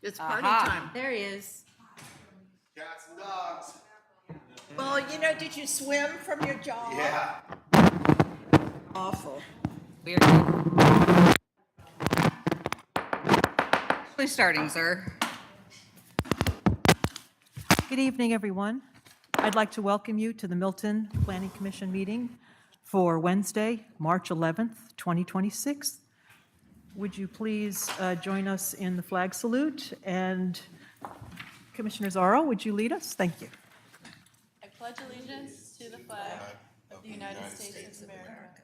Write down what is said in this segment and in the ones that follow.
It's party Aha. time. There he is. Cats and dogs. Well, did you swim from your job? Yeah. Awful. We are good. Please starting, sir. Good evening, everyone. I'd like to welcome you to the Milton Planning Commission meeting for Wednesday, March 11th, 2026. Would you please join us in the flag salute? And Commissioner Zorro, would you lead us? Thank you. I pledge allegiance to the flag of the United States of America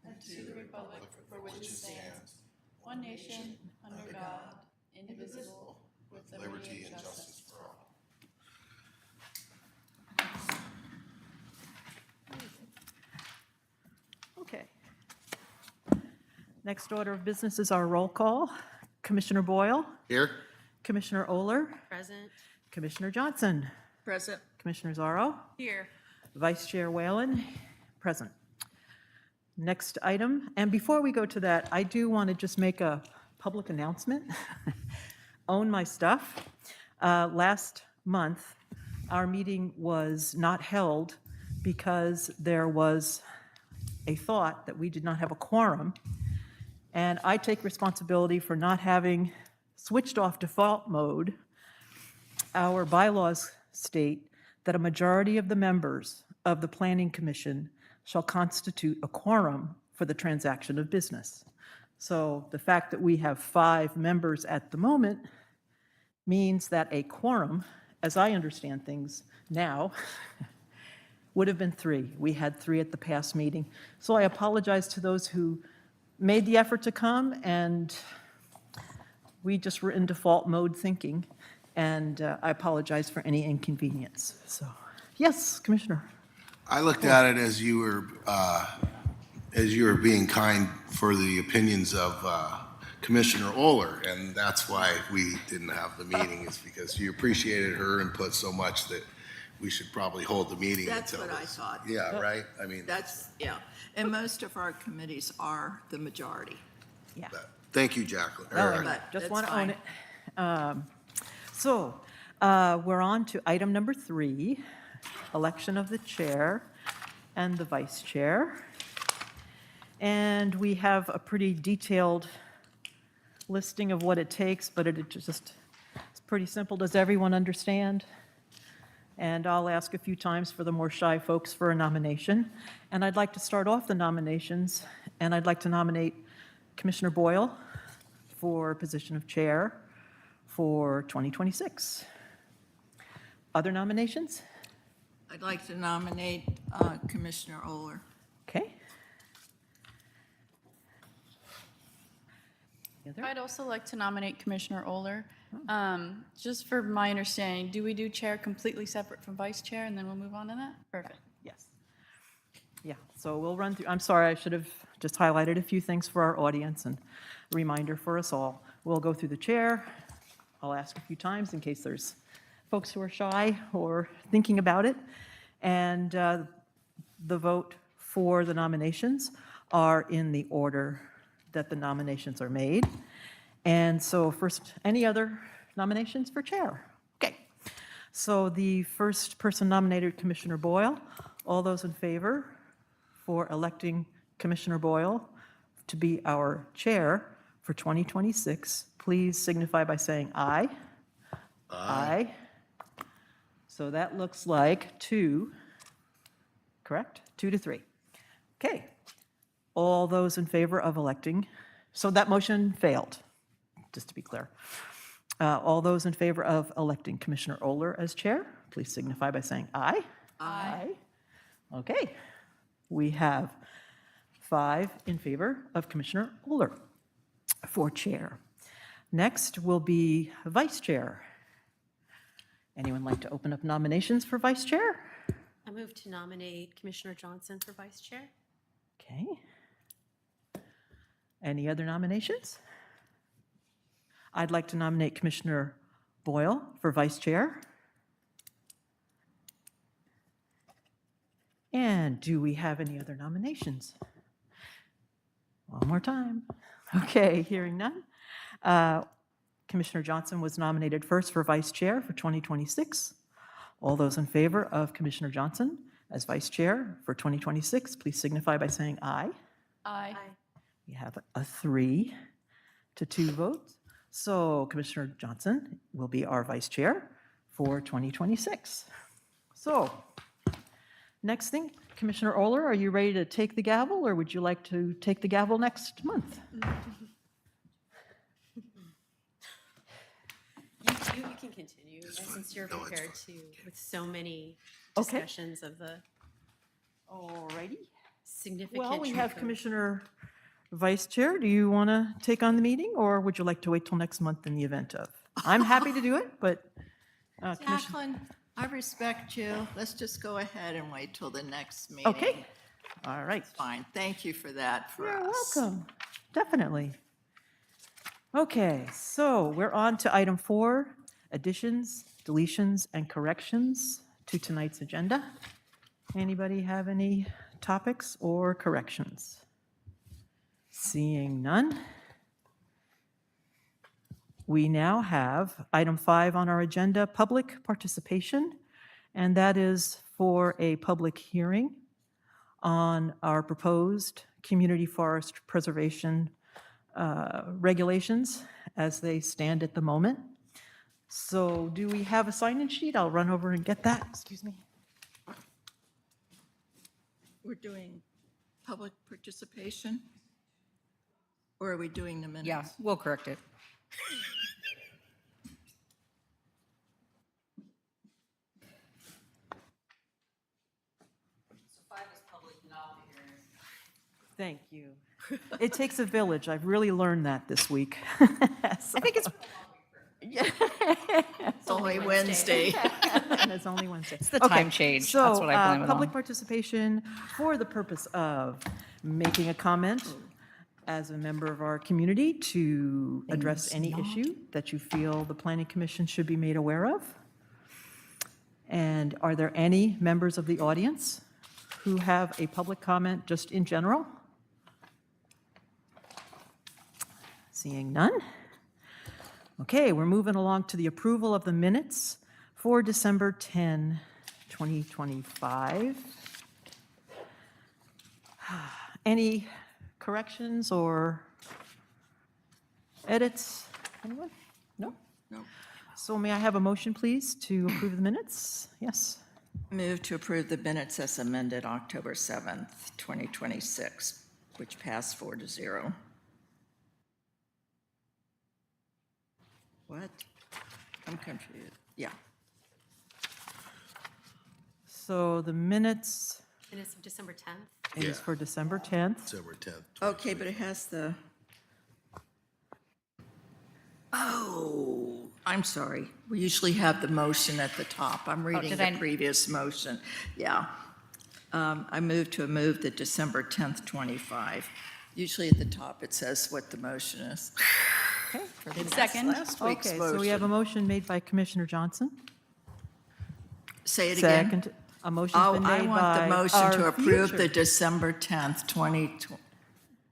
and to the republic for which it stands, one nation, under God, indivisible, with liberty and justice for all. Okay. Next order of business is our roll call. Commissioner Boyle, Here? Commissioner Oler, Present. Commissioner Johnson, Present. Commissioner Zorro, Here. Vice Chair Whalen, present. Next item, and before we go to that, I do want to just make a public announcement. Own my stuff. Last month, our meeting was not held because there was a thought that we did not have a quorum, and I take responsibility for not having switched off default mode. Our bylaws state that a majority of the members of the Planning Commission shall constitute a quorum for the transaction of business. So the fact that we have 5 members at the moment means that a quorum, as I understand things now, would have been 3. We had 3 at the past meeting. So I apologize to those who made the effort to come, and we just were in default mode thinking, and I apologize for any inconvenience. So, yes, Commissioner. I looked at it as you were being kind for the opinions of Commissioner Oler, and that's why we didn't have the meeting, is because you appreciated her input so much that we should probably hold the meeting until. That's what I thought. Yeah, right? I mean, Yeah. And most of our committees are the majority. Yeah. thank you, Jacqueline. No, Or, I But just that's want to own fine. it. So we're on to item number 3, election of the chair and the vice chair. And we have a pretty detailed listing of what it takes, but it's pretty simple. Does everyone understand? And I'll ask a few times for the more shy folks for a nomination. And I'd like to start off the nominations, and I'd like to nominate Commissioner Boyle for position of chair for 2026. Other nominations? I'd like to nominate Commissioner Oler. Okay. Any other? I'd also like to nominate Commissioner Oler. Just for my understanding, do we do chair completely separate from vice chair, and then we'll move on to that? Perfect. Yes. Yeah, so we'll run through, I'm sorry, I should have just highlighted a few things for our audience and a reminder for us all. We'll go through the chair. I'll ask a few times in case there's folks who are shy or thinking about it. And the vote for the nominations are in the order that the nominations are made. And so first, any other nominations for chair? Okay. So the first person nominated, Commissioner Boyle. All those in favor for electing Commissioner Boyle to be our chair for 2026, please signify by saying aye. Aye. So that looks like 2, correct? 2 to 3. Okay. All those in favor of electing, so that motion failed, just to be clear. All those in favor of electing Commissioner Oler as chair, please signify by saying aye. Aye. Okay. We have 5 in favor of Commissioner Oler for chair. Next will be vice chair. Anyone like to open up nominations for vice chair? I move to nominate Commissioner Johnson for vice chair. Okay. Any other nominations? I'd like to nominate Commissioner Boyle for vice chair. And do we have any other nominations? One more time. Okay, hearing none. Commissioner Johnson was nominated first for Vice Chair for 2026. All those in favor of Commissioner Johnson as Vice Chair for 2026, please signify by saying aye. Aye. We have a 3-2 vote. So Commissioner Johnson will be our Vice Chair for 2026. So, next thing, Commissioner Oler, are you ready to take the gavel, or would you like to take the gavel next month? You can continue, since you're No, it's prepared to, with so many Okay. discussions of the Alrighty. significant. Well, we chunk have of- Commissioner Vice Chair. Do you want to take on the meeting, or would you like to wait till next month in the event of? I'm happy to do it, but Commissioner, Jacqueline, I respect you. Let's just go ahead and wait till the next meeting. okay. All right. Fine. Thank you for that for You're us. welcome. Definitely. Okay, so we're on to item 4, additions, deletions, and corrections to tonight's agenda. Anybody have any topics or corrections? Seeing none. We now have item 5 on our agenda, public participation, and that is for a public hearing on our proposed community forest preservation regulations as they stand at the moment. So do we have a sign-in sheet? I'll run over and get that. Excuse me. We're doing public participation? Or are we doing the minutes? Yeah, we'll correct it. Thank you. It takes a village. I've really learned that this week. I think it's, It's only Wednesday. And it's only Wednesday. It's the time change. That's what I blame it Public on. participation for the purpose of making a comment as a member of our community to address any issue that you feel the planning commission should be made aware of. And are there any members of the audience who have a public comment just in general? Seeing none. Okay, we're moving along to the approval of the minutes for December 10, 2025. Any corrections or edits? Anyone? No? No. So may I have a motion, please, to approve the minutes? Yes. Move to approve the minutes as amended October 7th, 2026, which passed 4-0. What? I'm confused. Yeah. So the minutes Minutes of December 10th. is Yeah. for December 10th. December 10th. Okay, but it has the, oh, I'm sorry. We usually have the motion at the top. I'm reading did the I- previous motion. Yeah. I move the December 10th, 25. Usually at the top, it says what the motion is. Second. Last week's Okay, so we have a motion. motion made by Commissioner Johnson. Say it again. Second, a motion's Oh, been I made want by the motion to our approve the future- December 10th, 2020.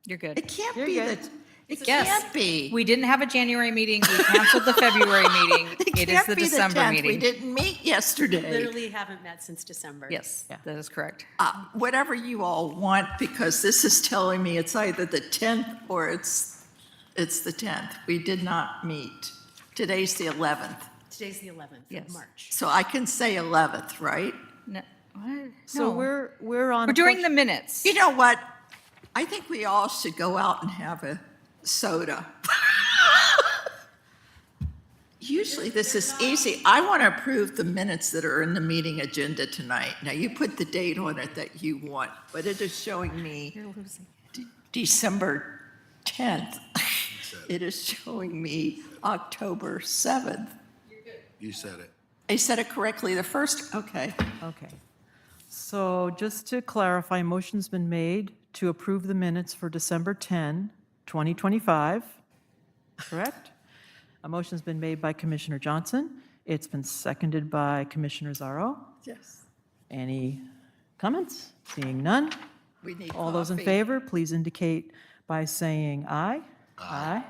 You're good. It can't You're be good. that, it Yes. can't be. We didn't have a January meeting. We canceled the February meeting. It is can't the be December 10th. We meeting. didn't meet yesterday. Literally haven't met since December. Yes, that is correct. Whatever you all want, because this is telling me it's either the 10th or it's the 10th. We did not meet. Today's the 11th, Today's the 11th Yes. of March. so I can say 11th, right? No, what? So No. we're on. We're a doing portion- the minutes. You know what? I think we all should go out and have a soda. Usually this is easy. I want to approve the minutes that are in the meeting agenda tonight. Now, you put the date on it that you want, but it is showing me December 10th. It is showing me October 7th. You said it. I said it correctly the first, okay. Okay. So just to clarify, motion's been made to approve the minutes for December 10, 2025, correct? A motion's been made by Commissioner Johnson. It's been seconded by Commissioner Zarro. Yes. Any comments? Seeing none. We need All those in coffee. favor, please indicate by saying aye. Aye.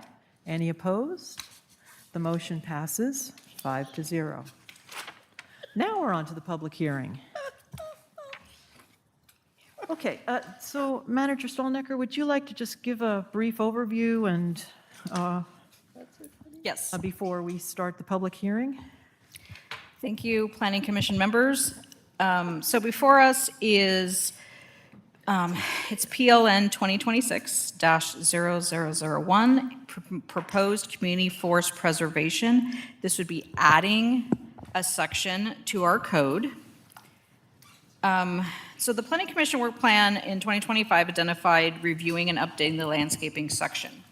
Any opposed? The motion passes 5-0. Now we're on to the public hearing. Okay, so Manager Stolnecker, would you like to just give a brief overview and Yes. before we start the public hearing? Thank you, Planning Commission members. So before us is, it's PLN 2026-0001, Proposed Community Forest Preservation. This would be adding a section to our code. So the Planning Commission Work Plan in 2025 identified reviewing and updating the landscaping section.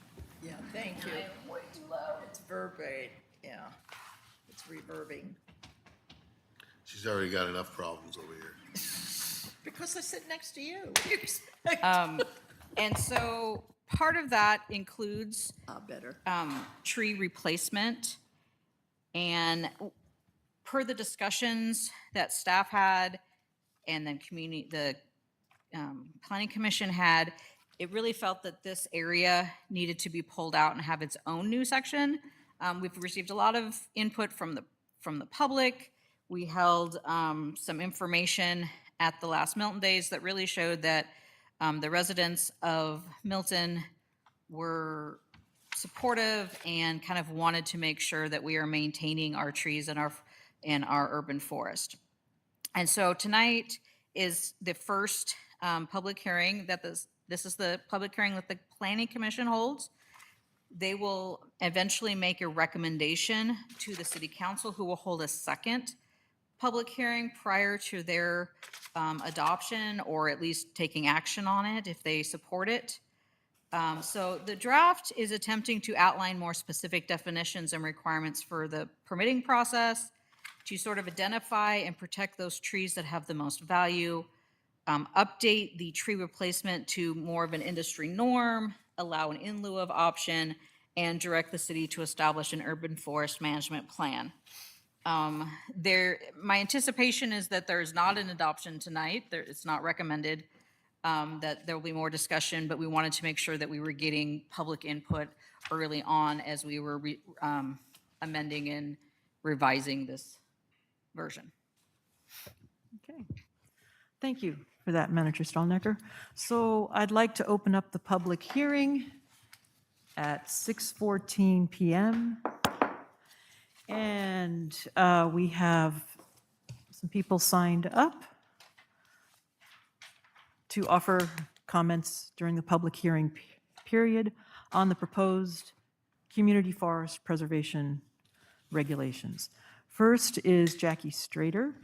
Yeah, thank you. Way too loud. It's verbatim, yeah. It's reverbing. She's already got enough problems over here. Because I sit next to you. What do you expect? And so part of that includes Better. tree replacement. And per the discussions that staff had and then the Planning Commission had, it really felt that this area needed to be pulled out and have its own new section. We've received a lot of input from the public. We held some information at the last Milton Days that really showed that the residents of Milton were supportive and kind of wanted to make sure that we are maintaining our trees in our urban forest. And so tonight is the first public hearing that this is the public hearing that the Planning Commission holds. They will eventually make a recommendation to the City Council, who will hold a second public hearing prior to their adoption, or at least taking action on it if they support it. So the draft is attempting to outline more specific definitions and requirements for the permitting process to sort of identify and protect those trees that have the most value, update the tree replacement to more of an industry norm, allow an in lieu of option, and direct the city to establish an urban forest management plan. My anticipation is that there's not an adoption tonight. It's not recommended, that there will be more discussion, but we wanted to make sure that we were getting public input early on as we were amending and revising this version. Okay. Thank you for that, Manager Stolnecker. So I'd like to open up the public hearing at 6:14 PM. And we have some people signed up to offer comments during the public hearing period on the proposed community forest preservation regulations. First is Jackie Strader.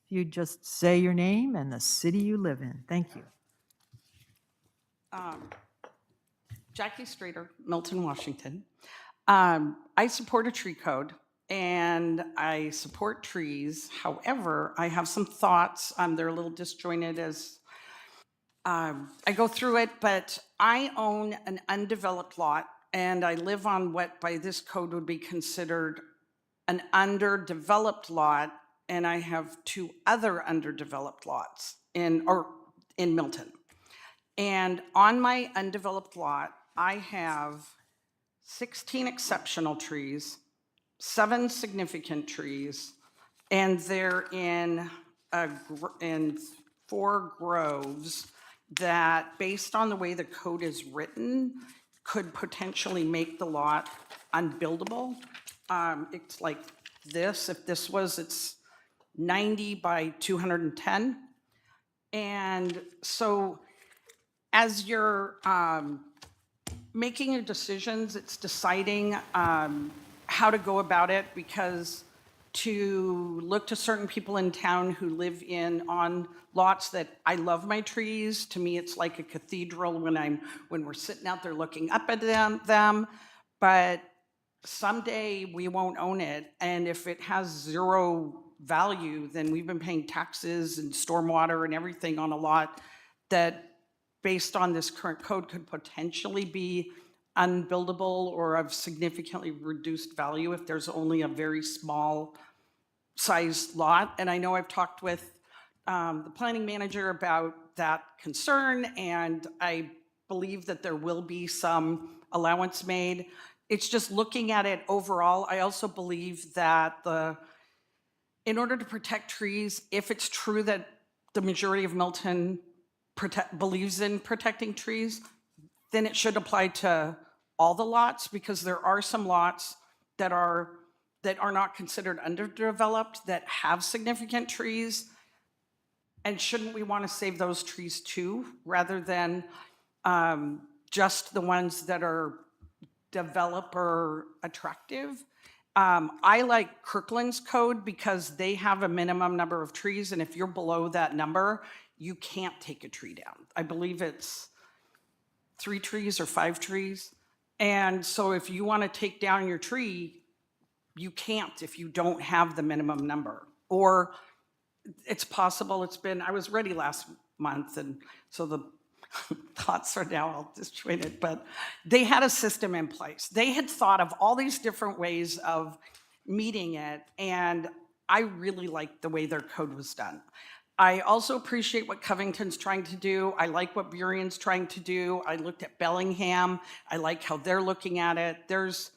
You just say your name and the city you live in. Thank you. Jackie Strader, Milton, Washington. I support a tree code and I support trees. However, I have some thoughts. They're a little disjointed as I go through it, but I own an undeveloped lot and I live on what by this code would be considered an underdeveloped lot, and I have 2 other underdeveloped lots in Milton. And on my undeveloped lot, I have 16 exceptional trees, 7 significant trees, and they're in 4 groves that, based on the way the code is written, could potentially make the lot unbuildable. It's like this. If this was, it's 90 by 210. And so as you're making your decisions, it's deciding how to go about it, because to look to certain people in town who live on lots that I love my trees, to me it's like a cathedral when we're sitting out there looking up at them, but someday we won't own it, and if it has 0 value, then we've been paying taxes and stormwater and everything on a lot that, based on this current code, could potentially be unbuildable or of significantly reduced value if there's only a very small sized lot. And I know I've talked with the planning manager about that concern, and I believe that there will be some allowance made. It's just looking at it overall. I also believe that in order to protect trees, if it's true that the majority of Milton believes in protecting trees, then it should apply to all the lots, because there are some lots that are not considered underdeveloped that have significant trees. And shouldn't we want to save those trees too, rather than just the ones that are developer attractive? I like Kirkland's code because they have a minimum number of trees, and if you're below that number, you can't take a tree down. I believe it's 3 trees or 5 trees. And so if you want to take down your tree, you can't if you don't have the minimum number. Or it's possible I was ready last month, and so the thoughts are now all disjointed, but they had a system in place. They had thought of all these different ways of meeting it, and I really liked the way their code was done. I also appreciate what Covington's trying to do. I like what Burion's trying to do. I looked at Bellingham. I like how they're looking at it. There's,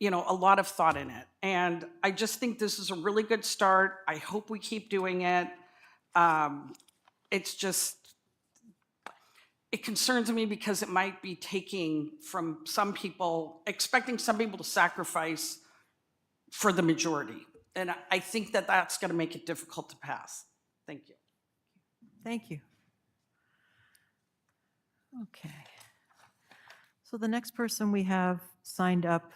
a lot of thought in it. And I just think this is a really good start. I hope we keep doing it. It concerns me because it might be taking from some people, expecting some people to sacrifice for the majority. And I think that that's going to make it difficult to pass. Thank you. Thank you. Okay. So the next person we have signed up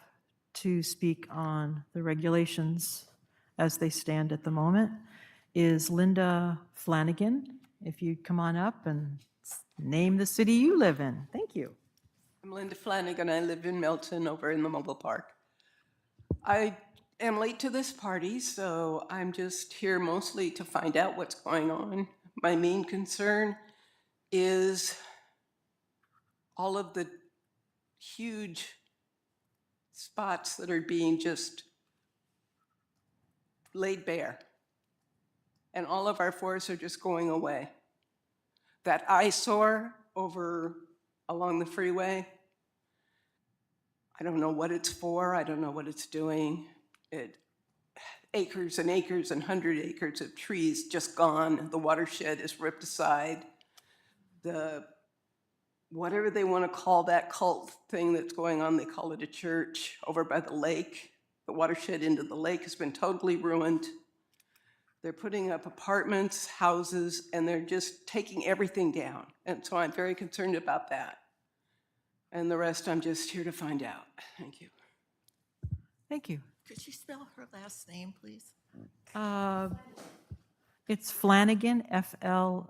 to speak on the regulations as they stand at the moment is Linda Flanagan. If you'd come on up and name the city you live in. Thank you. I'm Linda Flanagan. I live in Milton over in the mobile park. I am late to this party, so I'm just here mostly to find out what's going on. My main concern is all of the huge spots that are being just laid bare. And all of our forests are just going away. That eyesore over along the freeway, I don't know what it's for. I don't know what it's doing. Acres and acres and 100 acres of trees just gone. The watershed is ripped aside. Whatever they want to call that cult thing that's going on, they call it a church over by the lake. The watershed into the lake has been totally ruined. They're putting up apartments, houses, and they're just taking everything down. And so I'm very concerned about that. And the rest, I'm just here to find out. Thank you. Thank you. Could you spell her last name, please? It's Flanagan, Flanigan.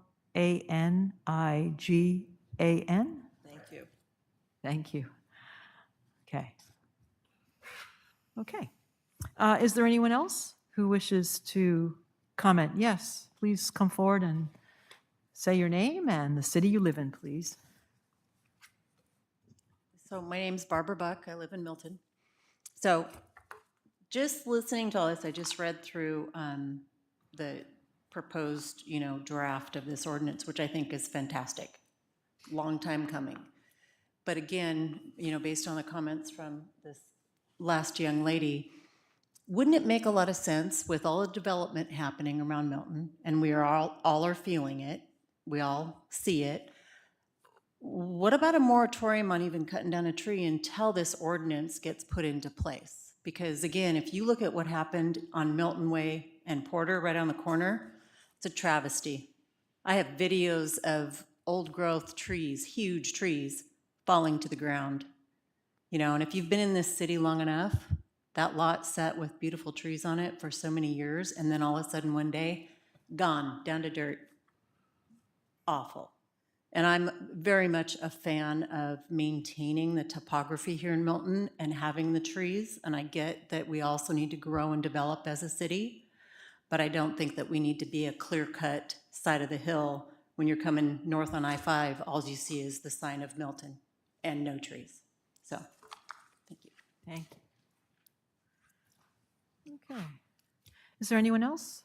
Thank you. Thank you. Okay. Okay. Is there anyone else who wishes to comment? Yes, please come forward and say your name and the city you live in, please. So my name's Barbara Buck. I live in Milton. So just listening to all this, I just read through the proposed, draft of this ordinance, which I think is fantastic. Long time coming. But again, based on the comments from this last young lady, wouldn't it make a lot of sense with all the development happening around Milton, and we are all are feeling it, we all see it, what about a moratorium on even cutting down a tree until this ordinance gets put into place? Because again, if you look at what happened on Milton Way and Porter right on the corner, it's a travesty. I have videos of old growth trees, huge trees, falling to the ground. And if you've been in this city long enough, that lot sat with beautiful trees on it for so many years, and then all of a sudden one day, gone, down to dirt. Awful. And I'm very much a fan of maintaining the topography here in Milton and having the trees, and I get that we also need to grow and develop as a city, but I don't think that we need to be a clear-cut side of the hill. When you're coming north on I-5, all you see is the sign of Milton and no trees. So, thank you. Thank you. Okay. Is there anyone else?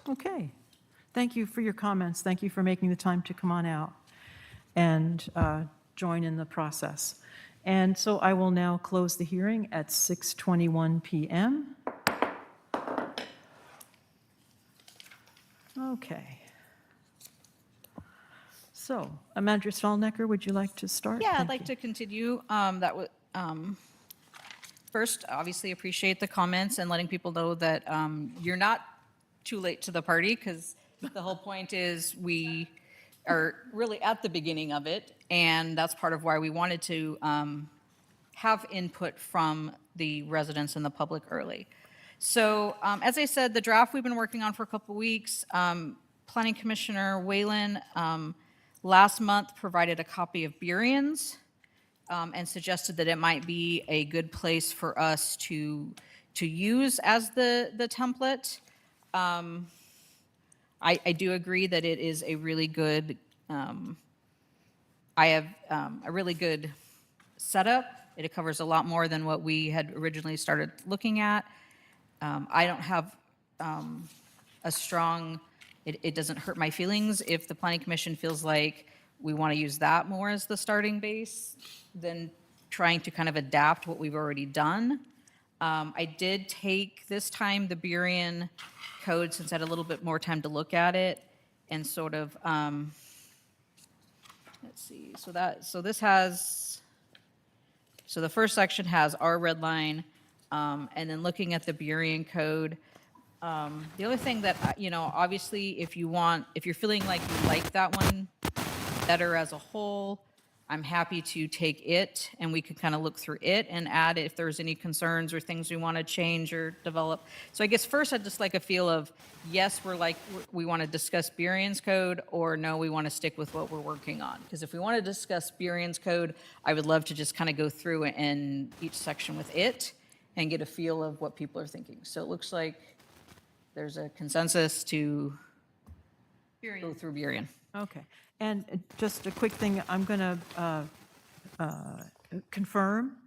Okay. Thank you for your comments. Thank you for making the time to come on out and join in the process. And so I will now close the hearing at 6:21 PM. Okay. So, Manager Stallnecker, would you like to start? Yeah, I'd Thank like you. to continue. That would, first, obviously appreciate the comments and letting people know that you're not too late to the party, because the whole point is we are really at the beginning of it, and that's part of why we wanted to have input from the residents and the public early. So, as I said, the draft we've been working on for a couple weeks, Planning Commissioner Whalen last month provided a copy of Burion's and suggested that it might be a good place for us to use as the template. I do agree that it is a really good, I have a really good setup. It covers a lot more than what we had originally started looking at. I don't have a strong, it doesn't hurt my feelings if the Planning Commission feels like we want to use that more as the starting base than trying to kind of adapt what we've already done. I did take this time the Burien code, since I had a little bit more time to look at it, and sort of, let's see, so this has, so the first section has our red line, and then looking at the Burien code, the other thing that, obviously, if you're feeling like you like that one better as a whole, I'm happy to take it, and we could kind of look through it and add if there's any concerns or things we want to change or develop. So I guess first I'd just like a feel of, yes, we want to discuss Burien's code, or no, we want to stick with what we're working on. Because if we want to discuss Burien's code, I would love to just kind of go through and each section with it and get a feel of what people are thinking. So it looks like there's a consensus to go through Burien. Okay, and just a quick thing, I'm going to confirm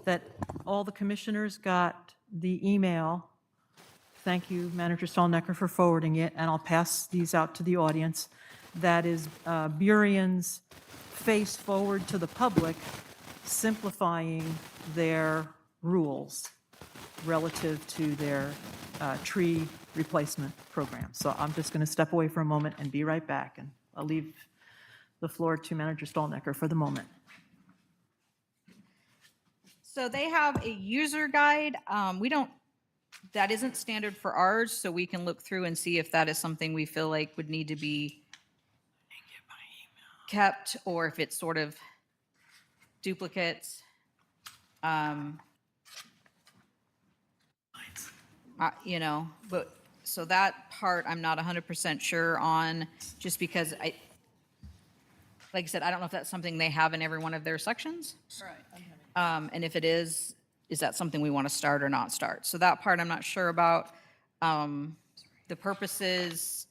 that all the commissioners got the email. Thank you, Manager Stallnecker, for forwarding it, and I'll pass these out to the audience. That is Burien's face forward to the public, simplifying their rules relative to their tree replacement program. So I'm just going to step away for a moment and be right back, and I'll leave the floor to Manager Stallnecker for the moment. So they have a user guide. That isn't standard for ours, so we can look through and see if that is something we feel like would need to be kept, or if it's sort of duplicates. But so that part I'm not 100% sure on, just because like I said, I don't know if that's something they have in every one of their sections. Right. And if it is that something we want to start or not start? So that part I'm not sure about. The purposes,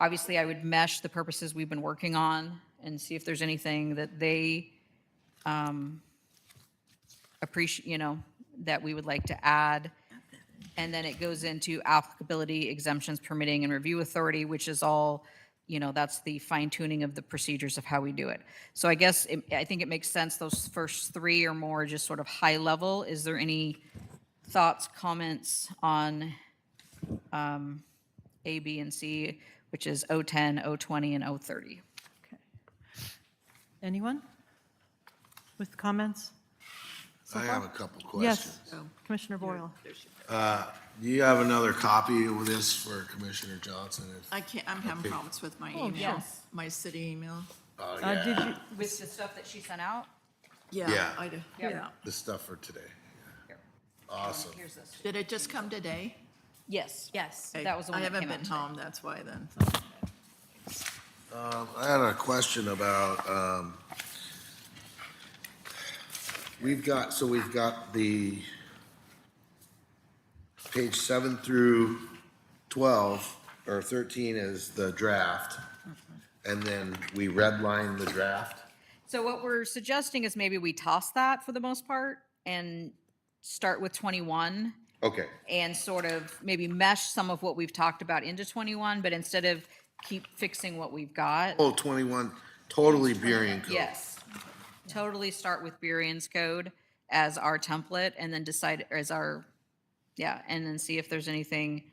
obviously I would mesh the purposes we've been working on and see if there's anything that they appreciate, that we would like to add. And then it goes into applicability, exemptions, permitting, and review authority, which is all, that's the fine tuning of the procedures of how we do it. So I guess, I think it makes sense, those first three or more just sort of high level. Is there any thoughts, comments on A, B, and C, which is 010, 020, and 030? Okay. Anyone with comments? I have a couple questions. Yes, Commissioner Boyle. Do you have another copy of this for Commissioner Johnson? I can't, I'm having Okay. problems with my Oh, email, yes. my city email. Oh, Did yeah, you, With the stuff that she sent out? Yeah. I do, Yep. yeah. the stuff for today. Here, Awesome. here's this. Did it just come today? Yes. Yes. That was the one I that haven't came out been today. home, that's why then. I had a question about, we've got the page 7 through 12, or 13 is the draft, and then we redline the draft. So what we're suggesting is maybe we toss that for the most part and start with 21 Okay, and sort of maybe mesh some of what we've talked about into 21, but instead of keep fixing what we've got. oh, 21, totally Burien code. Yes. totally start with Burion's code as our template and then decide as our, yeah, and then see if there's anything,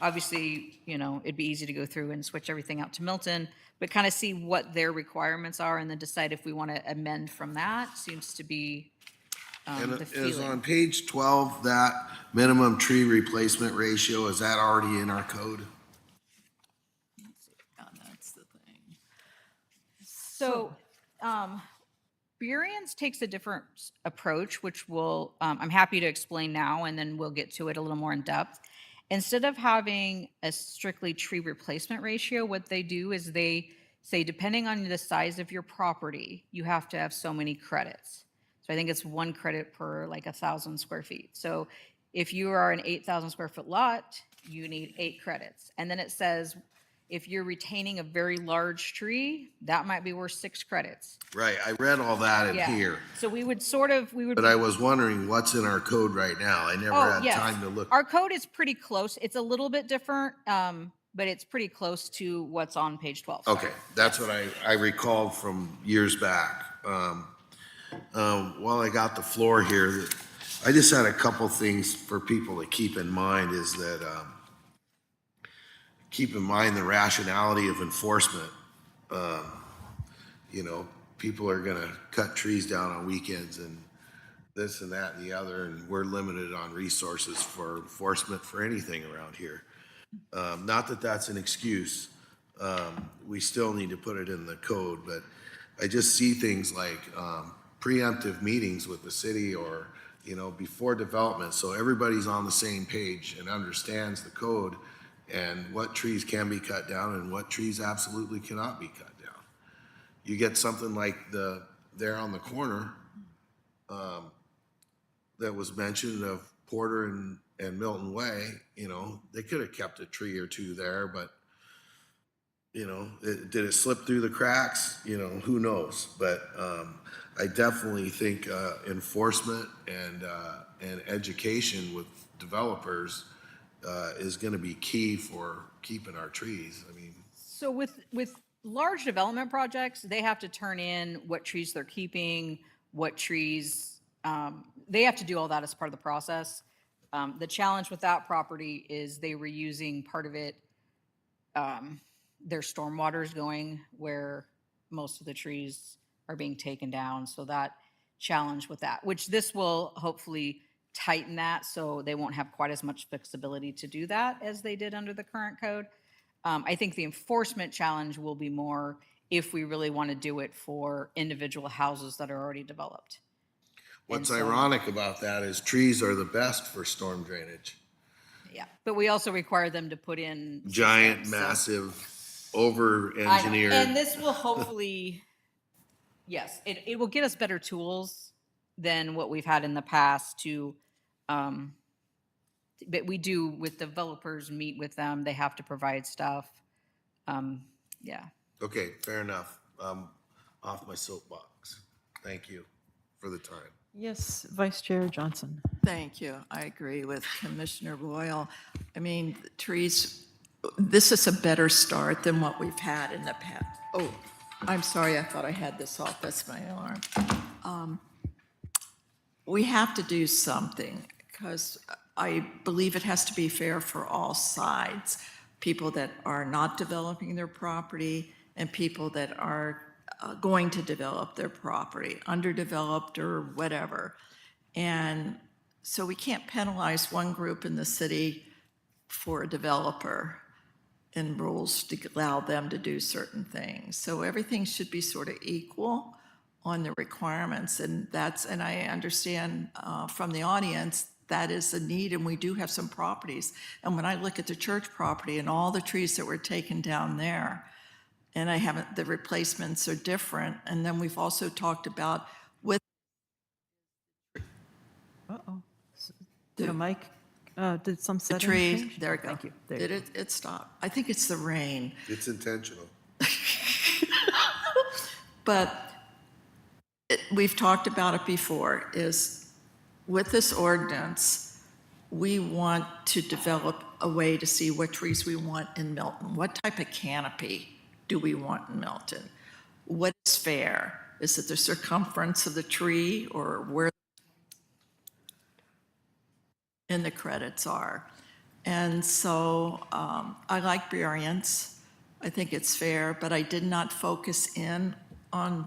obviously, you know, it'd be easy to go through and switch everything out to Milton, but kind of see what their requirements are and then decide if we want to amend from that, seems to be And the is on feeling. page 12, that minimum tree replacement ratio, is that already in our code? That's the thing. So, Burion's takes a different approach, which will, I'm happy to explain now, and then we'll get to it a little more in depth. Instead of having a strictly tree replacement ratio, what they do is they say, depending on the size of your property, you have to have so many credits. So I think it's 1 credit per like 1,000 square feet. So if you are an 8,000 square foot lot, you need 8 credits. And then it says, if you're retaining a very large tree, that might be worth 6 credits. Right, I read all that in Yeah. here, So we would sort of, we would. but I was wondering what's in our code right now. I never Oh, had yes. time to look. Our code is pretty close. It's a little bit different, but it's pretty close to what's on page 12. Okay, that's what I recalled from years back. While I got the floor here, I just had a couple things for people to keep in mind is that, keep in mind the rationality of enforcement. You know, people are gonna cut trees down on weekends and this and that and the other, and we're limited on resources for enforcement for anything around here. Not that that's an excuse. We still need to put it in the code, but I just see things like, preemptive meetings with the city or, you know, before development, so everybody's on the same page and understands the code and what trees can be cut down and what trees absolutely cannot be cut down. You get something like there on the corner, that was mentioned of Porter and Milton Way, you know, they could have kept a tree or two there, but, you know, did it slip through the cracks? You know, who knows? But I definitely think enforcement and education with developers is going to be key for keeping our trees. I mean, So with large development projects, they have to turn in what trees they're keeping, what trees, they have to do all that as part of the process. The challenge with that property is they were using part of it, their stormwater is going where most of the trees are being taken down. So that challenge with that, which this will hopefully tighten that so they won't have quite as much flexibility to do that as they did under the current code. I think the enforcement challenge will be more if we really want to do it for individual houses that are already developed. what's And so- ironic about that is trees are the best for storm drainage. Yeah, but we also require them to put in. Giant, systems, so- massive, I know. over-engineered. And this will hopefully, yes, it will get us better tools than what we've had in the past to, but we do with developers, meet with them, they have to provide stuff. Yeah. Okay, fair enough. Off my soapbox. Thank you for the time. Yes, Vice Chair Johnson. Thank you. I agree with Commissioner Boyle. I mean, trees, this is a better start than what we've had in the past. Oh, I'm sorry, I thought I had this off. That's my alarm. We have to do something because I believe it has to be fair for all sides. People that are not developing their property and people that are going to develop their property, underdeveloped or whatever. And so we can't penalize one group in the city for a developer and rules to allow them to do certain things. So everything should be sort of equal on the requirements, and I understand from the audience, that is a need, and we do have some properties. And when I look at the church property and all the trees that were taken down there, and the replacements are different, and then we've also talked about with Uh-oh. Did a mic, did some the settings trees, change? there we go. Thank you. There you Did it stop? I think it's the rain. It's intentional. But we've talked about it before, is with this ordinance, we want to develop a way to see what trees we want in Milton. What type of canopy do we want in Milton? What is fair? Is it the circumference of the tree or where in the credits are? And so I like variance. I think it's fair, but I did not focus in on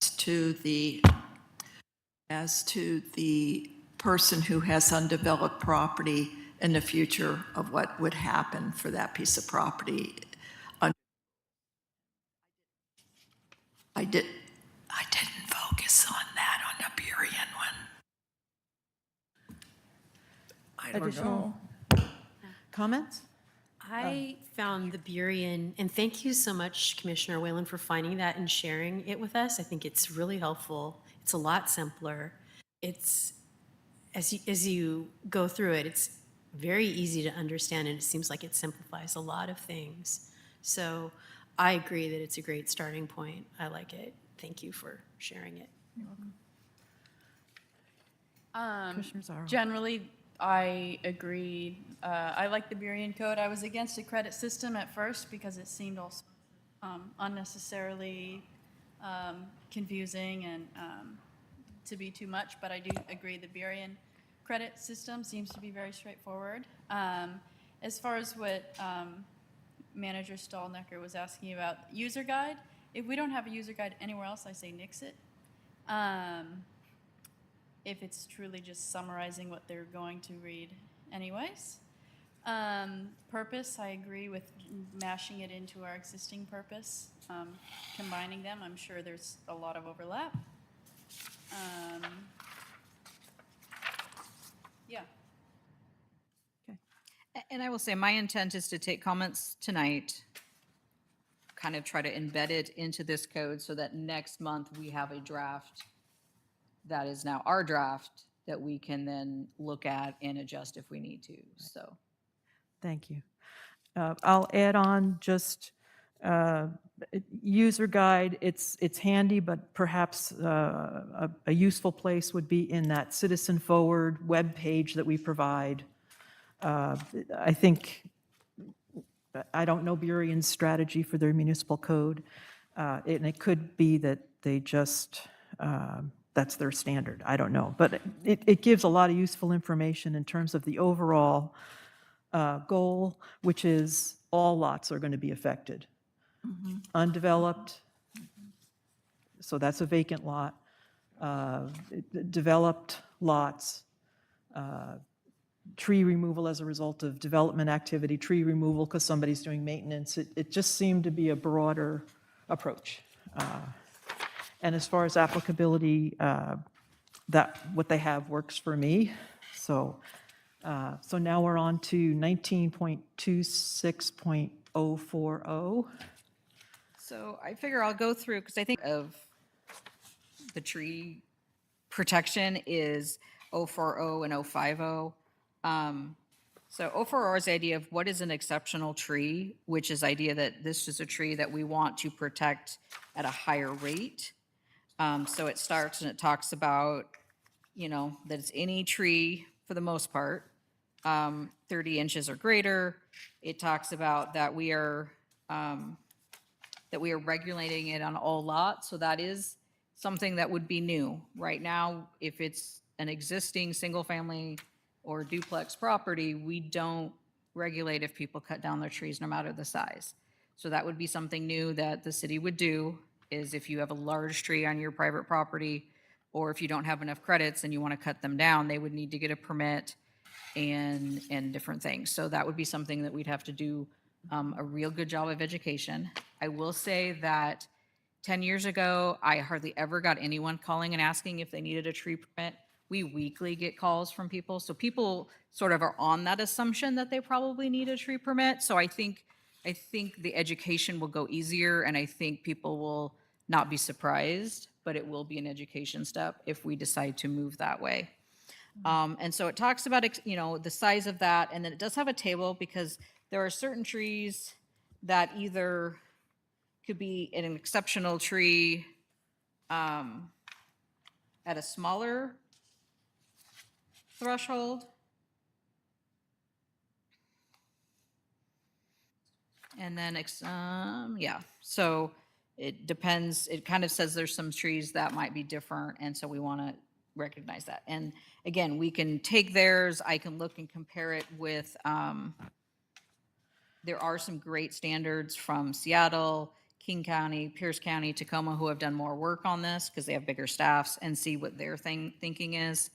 as to the person who has undeveloped property in the future of what would happen for that piece of property. I didn't focus on that on the Burien one. I don't Additional know. comments? I found the Burien, and thank you so much, Commissioner Whalen, for finding that and sharing it with us. I think it's really helpful. It's a lot simpler. It's, as you go through it, it's very easy to understand, and it seems like it simplifies a lot of things. So I agree that it's a great starting point. I like it. Thank you for sharing it. Commissioner Zarro. Generally, I agree. I like the Burien Code. I was against a credit system at first because it seemed also unnecessarily confusing and to be too much, but I do agree the Burien credit system seems to be very straightforward. As far as what Manager Stallnecker was asking about user guide, if we don't have a user guide anywhere else, I say nix it. If it's truly just summarizing what they're going to read anyways. Purpose, I agree with mashing it into our existing purpose, combining them. I'm sure there's a lot of overlap. Yeah. And I will say, my intent is to take comments tonight, kind of try to embed it into this code so that next month we have a draft that is now our draft that we can then look at and adjust if we need to, so. Thank you. I'll add on just user guide. It's handy, but perhaps a useful place would be in that Citizen Forward web page that we provide. I think, I don't know Burien's strategy for their municipal code, and it could be that they just, that's their standard. I don't know. But it gives a lot of useful information in terms of the overall goal, which is all lots are going to be affected. Undeveloped, so that's a vacant lot. Developed lots, tree removal as a result of development activity, tree removal because somebody's doing maintenance. It just seemed to be a broader approach. And as far as applicability, that what they have works for me. So, so now we're on to 19.26.040. So I figure I'll go through, because I think of the tree protection is 040 and 050. So 040 is the idea of what is an exceptional tree, which is idea that this is a tree that we want to protect at a higher rate. So it starts and it talks about, you know, that it's any tree for the most part, 30 inches or greater. It talks about that we are regulating it on all lots. So that is something that would be new. Right now, if it's an existing single-family or duplex property, we don't regulate if people cut down their trees no matter the size. So that would be something new that the city would do, is if you have a large tree on your private property, or if you don't have enough credits and you want to cut them down, they would need to get a permit and different things. So that would be something that we'd have to do a real good job of education. I will say that 10 years ago, I hardly ever got anyone calling and asking if they needed a tree permit. We weekly get calls from people. So people sort of are on that assumption that they probably need a tree permit. So I think the education will go easier, and I think people will not be surprised, but it will be an education step if we decide to move that way. And so it talks about, you know, the size of that, and then it does have a table because there are certain trees that either could be an exceptional tree at a smaller threshold. And then, yeah, so it depends, it kind of says there's some trees that might be different, and so we want to recognize that. And again, we can take theirs, I can look and compare it with, there are some great standards from Seattle, King County, Pierce County, Tacoma, who have done more work on this because they have bigger staffs, and see what their thinking is.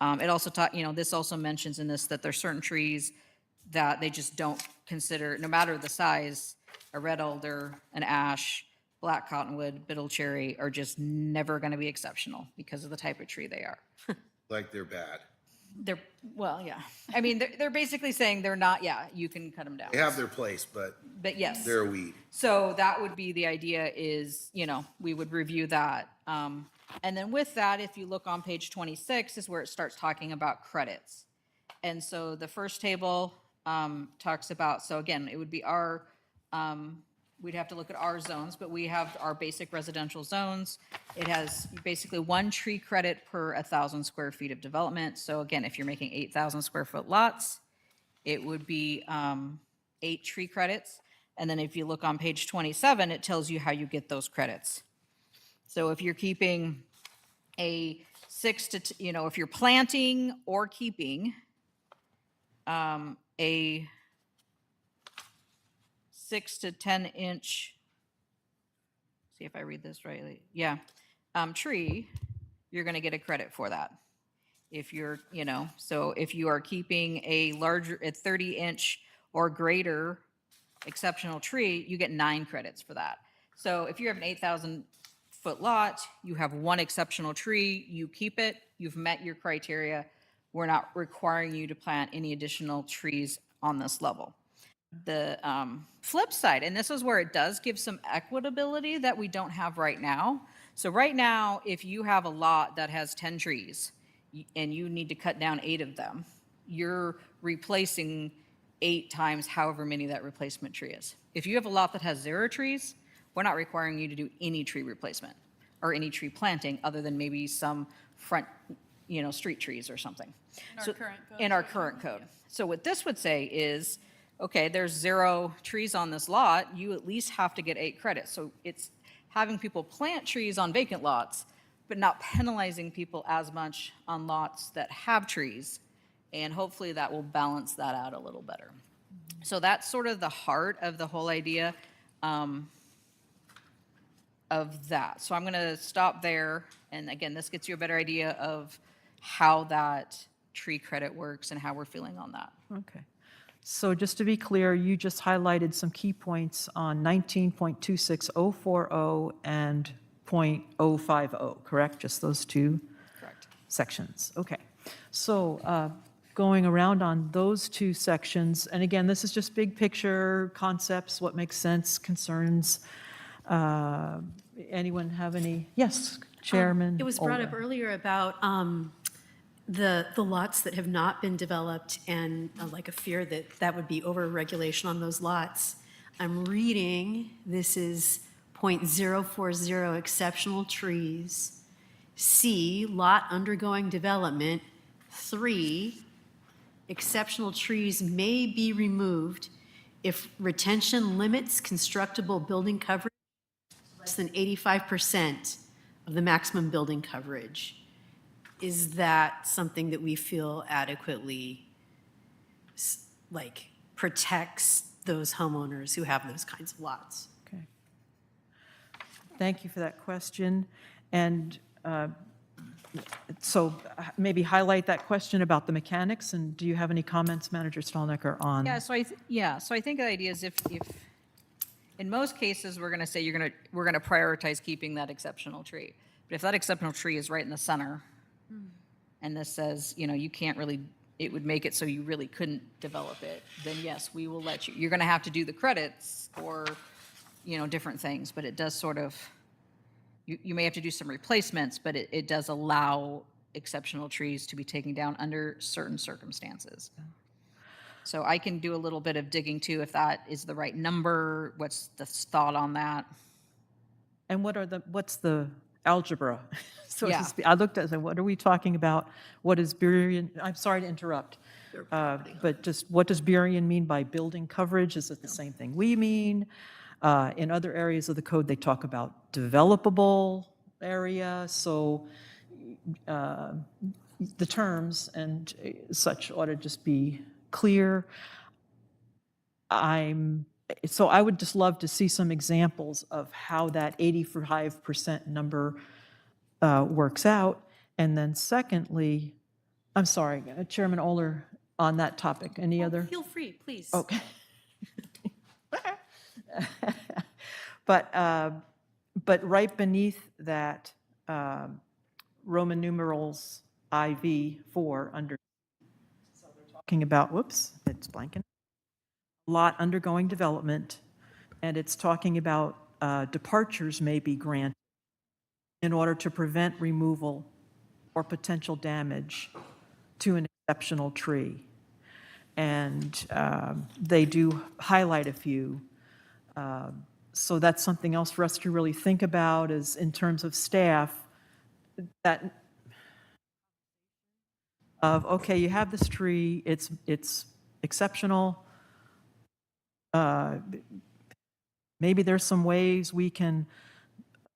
It also this also mentions in this that there's certain trees that they just don't consider, no matter the size, a red alder, an ash, black cottonwood, biddle cherry are just never going to be exceptional because of the type of tree they are. Like they're bad. They're, well, yeah. I mean, they're basically saying they're not, yeah, you can cut them down. They have their place, but But yes. they're a weed. So that would be the idea is, we would review that. And then with that, if you look on page 26 is where it starts talking about credits. And so the first table talks about, so again, it would be our, we'd have to look at our zones, but we have our basic residential zones. It has basically 1 tree credit per 1,000 square feet of development. So again, if you're making 8,000 square foot lots, it would be 8 tree credits. And then if you look on page 27, it tells you how you get those credits. So if you're keeping a 6 to, if you're planting or keeping a 6 to 10 inch, see if I read this rightly, yeah, tree, you're going to get a credit for that. If you're, so if you are keeping a 30 inch or greater exceptional tree, you get 9 credits for that. So if you have an 8,000 foot lot, you have 1 exceptional tree, you keep it, you've met your criteria. We're not requiring you to plant any additional trees on this level. The flip side, and this is where it does give some equitability that we don't have right now. So right now, if you have a lot that has 10 trees and you need to cut down 8 of them, you're replacing 8 times however many that replacement tree is. If you have a lot that has 0 trees, we're not requiring you to do any tree replacement or any tree planting other than maybe some front, street trees or something. In our current code. So what this would say is, okay, there's 0 trees on this lot, you at least have to get 8 credits. So it's having people plant trees on vacant lots, but not penalizing people as much on lots that have trees. And hopefully that will balance that out a little better. So that's sort of the heart of the whole idea of that. So I'm going to stop there. And again, this gets you a better idea of how that tree credit works and how we're feeling on that. Okay. So just to be clear, you just highlighted some key points on 19.26040 and .050, correct? Just those 2 Correct. sections. Okay. So going around on those 2 sections, and again, this is just big picture concepts, what makes sense, concerns. Anyone have any? Yes, Chairman. It was brought up Olga. earlier about the lots that have not been developed and like a fear that that would be over-regulation on those lots. I'm reading, this is .040 exceptional trees. C, lot undergoing development. 3, exceptional trees may be removed if retention limits constructible building coverage less than 85% of the maximum building coverage. Is that something that we feel adequately protects those homeowners who have those kinds of lots? Okay. Thank you for that question. And so maybe highlight that question about the mechanics, and do you have any comments, Manager Stolnecker, on? Yeah, so I think the idea is if in most cases, we're going to say we're going to prioritize keeping that exceptional tree. But if that exceptional tree is right in the center, and this says, you can't really, it would make it so you really couldn't develop it, then yes, we will let you. You're going to have to do the credits or, different things, but it does sort of, you may have to do some replacements, but it does allow exceptional trees to be taken down under certain circumstances. So I can do a little bit of digging too, if that is the right number, what's the thought on that? And what's the algebra? So Yeah. to speak? I looked at it and said, what are we talking about? What is Burien, I'm sorry to interrupt, but just what does Burien mean by building coverage? Is it the same thing we mean? In other areas of the code, they talk about developable area, so the terms and such ought to just be clear. So I would just love to see some examples of how that 85% number works out. And then secondly, I'm sorry, Chairman Oler, on that topic, any other? Feel free, please. Okay. But right beneath that, Roman numerals IV 4 under, talking about, whoops, it's blanking, lot undergoing development, and it's talking about departures may be granted in order to prevent removal or potential damage to an exceptional tree. And they do highlight a few. So that's something else for us to really think about is in terms of staff, that of, okay, you have this tree, it's exceptional. Maybe there's some ways we can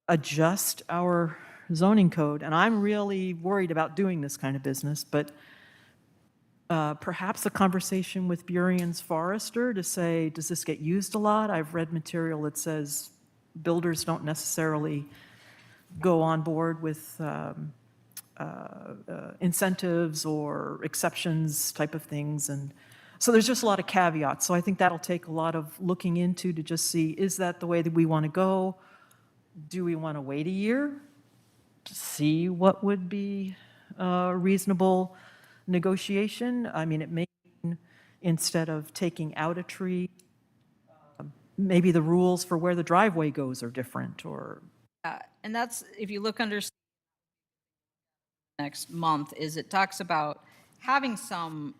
adjust our zoning code. And I'm really worried about doing this kind of business, but perhaps a conversation with Burion's forester to say, does this get used a lot? I've read material that says builders don't necessarily go on board with incentives or exceptions type of things. And so there's just a lot of caveats. So I think that'll take a lot of looking into to just see, is that the way that we want to go? Do we want to wait a year to see what would be reasonable negotiation? I mean, it may mean instead of taking out a tree, maybe the rules for where the driveway goes are different, or And that's, if you look under next month, is it talks about having some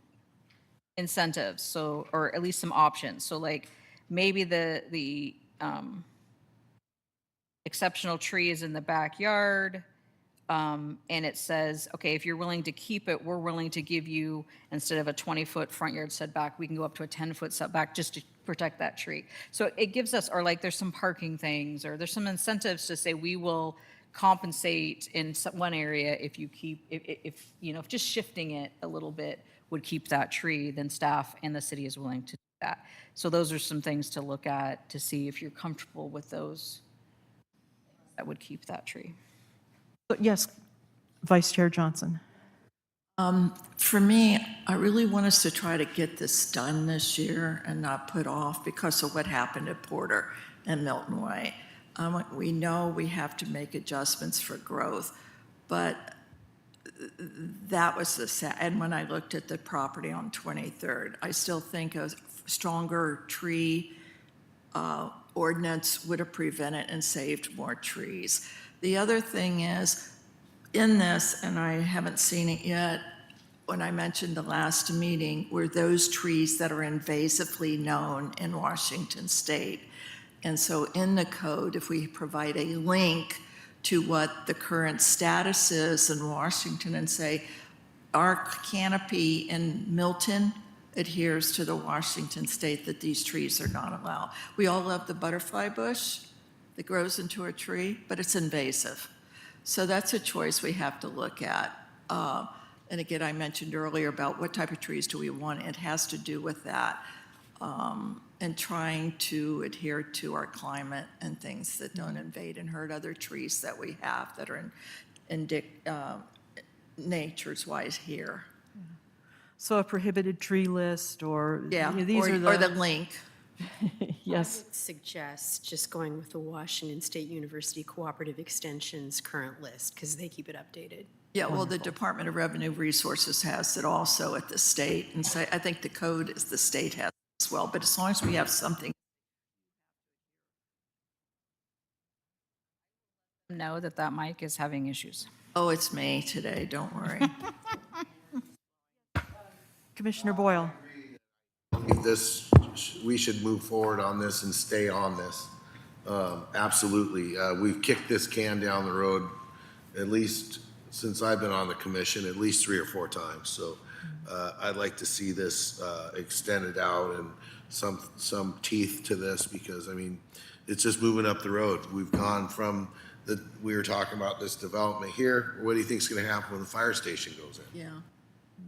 incentives, so, or at least some options. So like maybe the exceptional tree is in the backyard, and it says, okay, if you're willing to keep it, we're willing to give you, instead of a 20-foot front yard setback, we can go up to a 10-foot setback just to protect that tree. So it gives us, or like there's some parking things, or there's some incentives to say we will compensate in one area if you keep, if you know, if just shifting it a little bit would keep that tree, then staff and the city is willing to do that. So those are some things to look at to see if you're comfortable with those that would keep that tree. yes, Vice Chair Johnson. For me, I really want us to try to get this done this year and not put off because of what happened at Porter and Milton Way. We know we have to make adjustments for growth, but that was and when I looked at the property on 23rd, I still think a stronger tree ordinance would have prevented and saved more trees. The other thing is, in this, and I haven't seen it yet, when I mentioned the last meeting, were those trees that are invasively known in Washington State. And so in the code, if we provide a link to what the current status is in Washington and say, our canopy in Milton adheres to the Washington State that these trees are not allowed. We all love the butterfly bush that grows into a tree, but it's invasive. So that's a choice we have to look at. And again, I mentioned earlier about what type of trees do we want. It has to do with that. And trying to adhere to our climate and things that don't invade and hurt other trees that we have that are in nature's wise here. So a prohibited tree list, or Yeah, these are or the link. yes. Suggest just going with the Washington State University Cooperative Extension's current list, because they keep it updated. Yeah, well, the Department of Revenue Resources has it also at the state, and so I think the code is the state has it as well, but as long as we have something. Know that that mic is having issues. Oh, it's me today, don't worry. Commissioner Boyle. We should move forward on this and stay on this. Absolutely. We've kicked this can down the road, at least since I've been on the commission, at least 3 or 4 times. So I'd like to see this extended out and some teeth to this, because I mean, It's just moving up the road. We've gone from we were talking about this development here. What do you think's gonna happen when the fire station goes in? Yeah.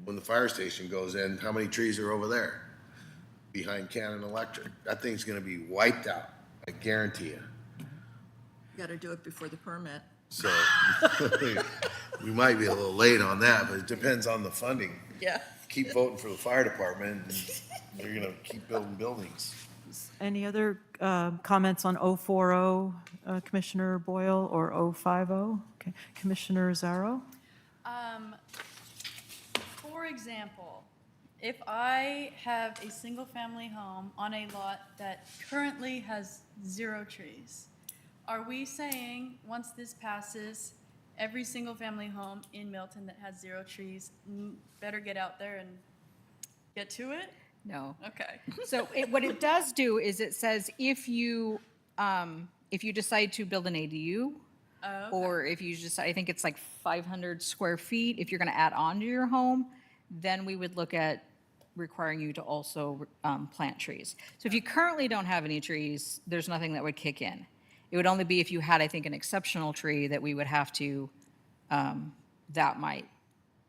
When the fire station goes in, how many trees are over there? Behind Cannon Electric. That thing's gonna be wiped out, I guarantee you. You got to do it before the permit. So we might be a little late on that, but it depends on the funding. Yeah. Keep voting for the fire department and they're gonna keep building buildings. Any other comments on 040, Commissioner Boyle, or 050? Okay, Commissioner Zarro? For example, if I have a single-family home on a lot that currently has 0 trees, are we saying, once this passes, every single-family home in Milton that has 0 trees better get out there and get to it? No. Okay. So what it does do is it says if you decide to build an ADU, or if you just, I think it's like 500 square feet, if you're going to add on to your home, then we would look at requiring you to also plant trees. So if you currently don't have any trees, there's nothing that would kick in. It would only be if you had, I think, an exceptional tree that we would have to, that might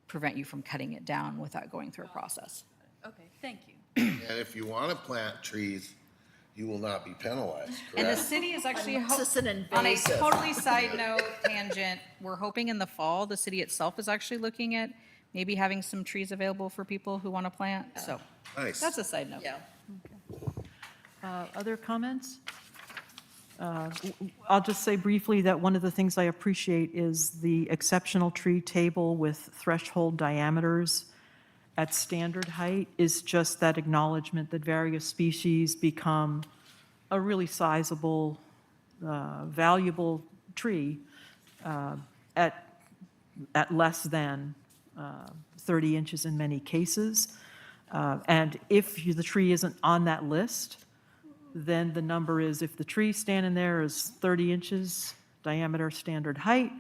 prevent you from cutting it down without going through a process. Okay, thank you. And if you wanna plant trees, you will not be penalized, And the correct? city is actually, It's just an on a invasive. totally side note tangent, we're hoping in the fall, the city itself is actually looking at maybe having some trees available for people who want to plant. So Nice. that's a side note. Yeah. Other comments? I'll just say briefly that one of the things I appreciate is the exceptional tree table with threshold diameters at standard height is just that acknowledgement that various species become a really sizable, valuable tree at less than 30 inches in many cases. And if the tree isn't on that list, then the number is, if the tree standing there is 30 inches diameter standard height,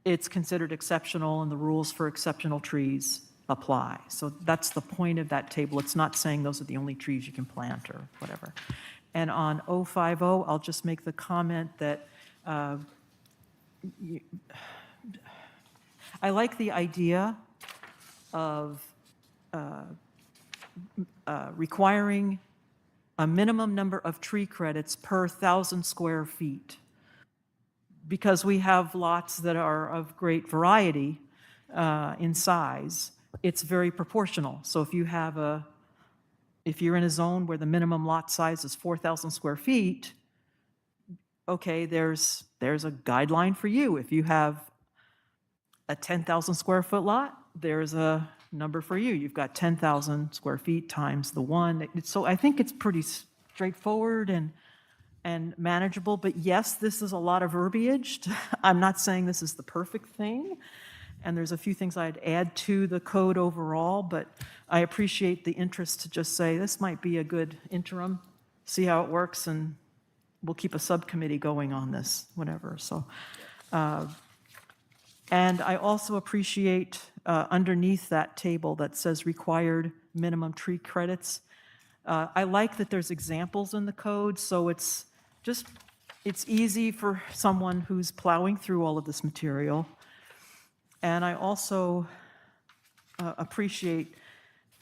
it's considered exceptional and the rules for exceptional trees apply. So that's the point of that table. It's not saying those are the only trees you can plant or whatever. And on 050, I'll just make the comment that I like the idea of requiring a minimum number of tree credits per 1,000 square feet. Because we have lots that are of great variety in size, it's very proportional. So if you're in a zone where the minimum lot size is 4,000 square feet, okay, there's a guideline for you. If you have a 10,000 square foot lot, there's a number for you. You've got 10,000 square feet times the one. So I think it's pretty straightforward and manageable. But yes, this is a lot of verbiage. I'm not saying this is the perfect thing. And there's a few things I'd add to the code overall, but I appreciate the interest to just say this might be a good interim, see how it works, and we'll keep a subcommittee going on this, whatever. So, and I also appreciate underneath that table that says required minimum tree credits. I like that there's examples in the code, so it's easy for someone who's plowing through all of this material. And I also appreciate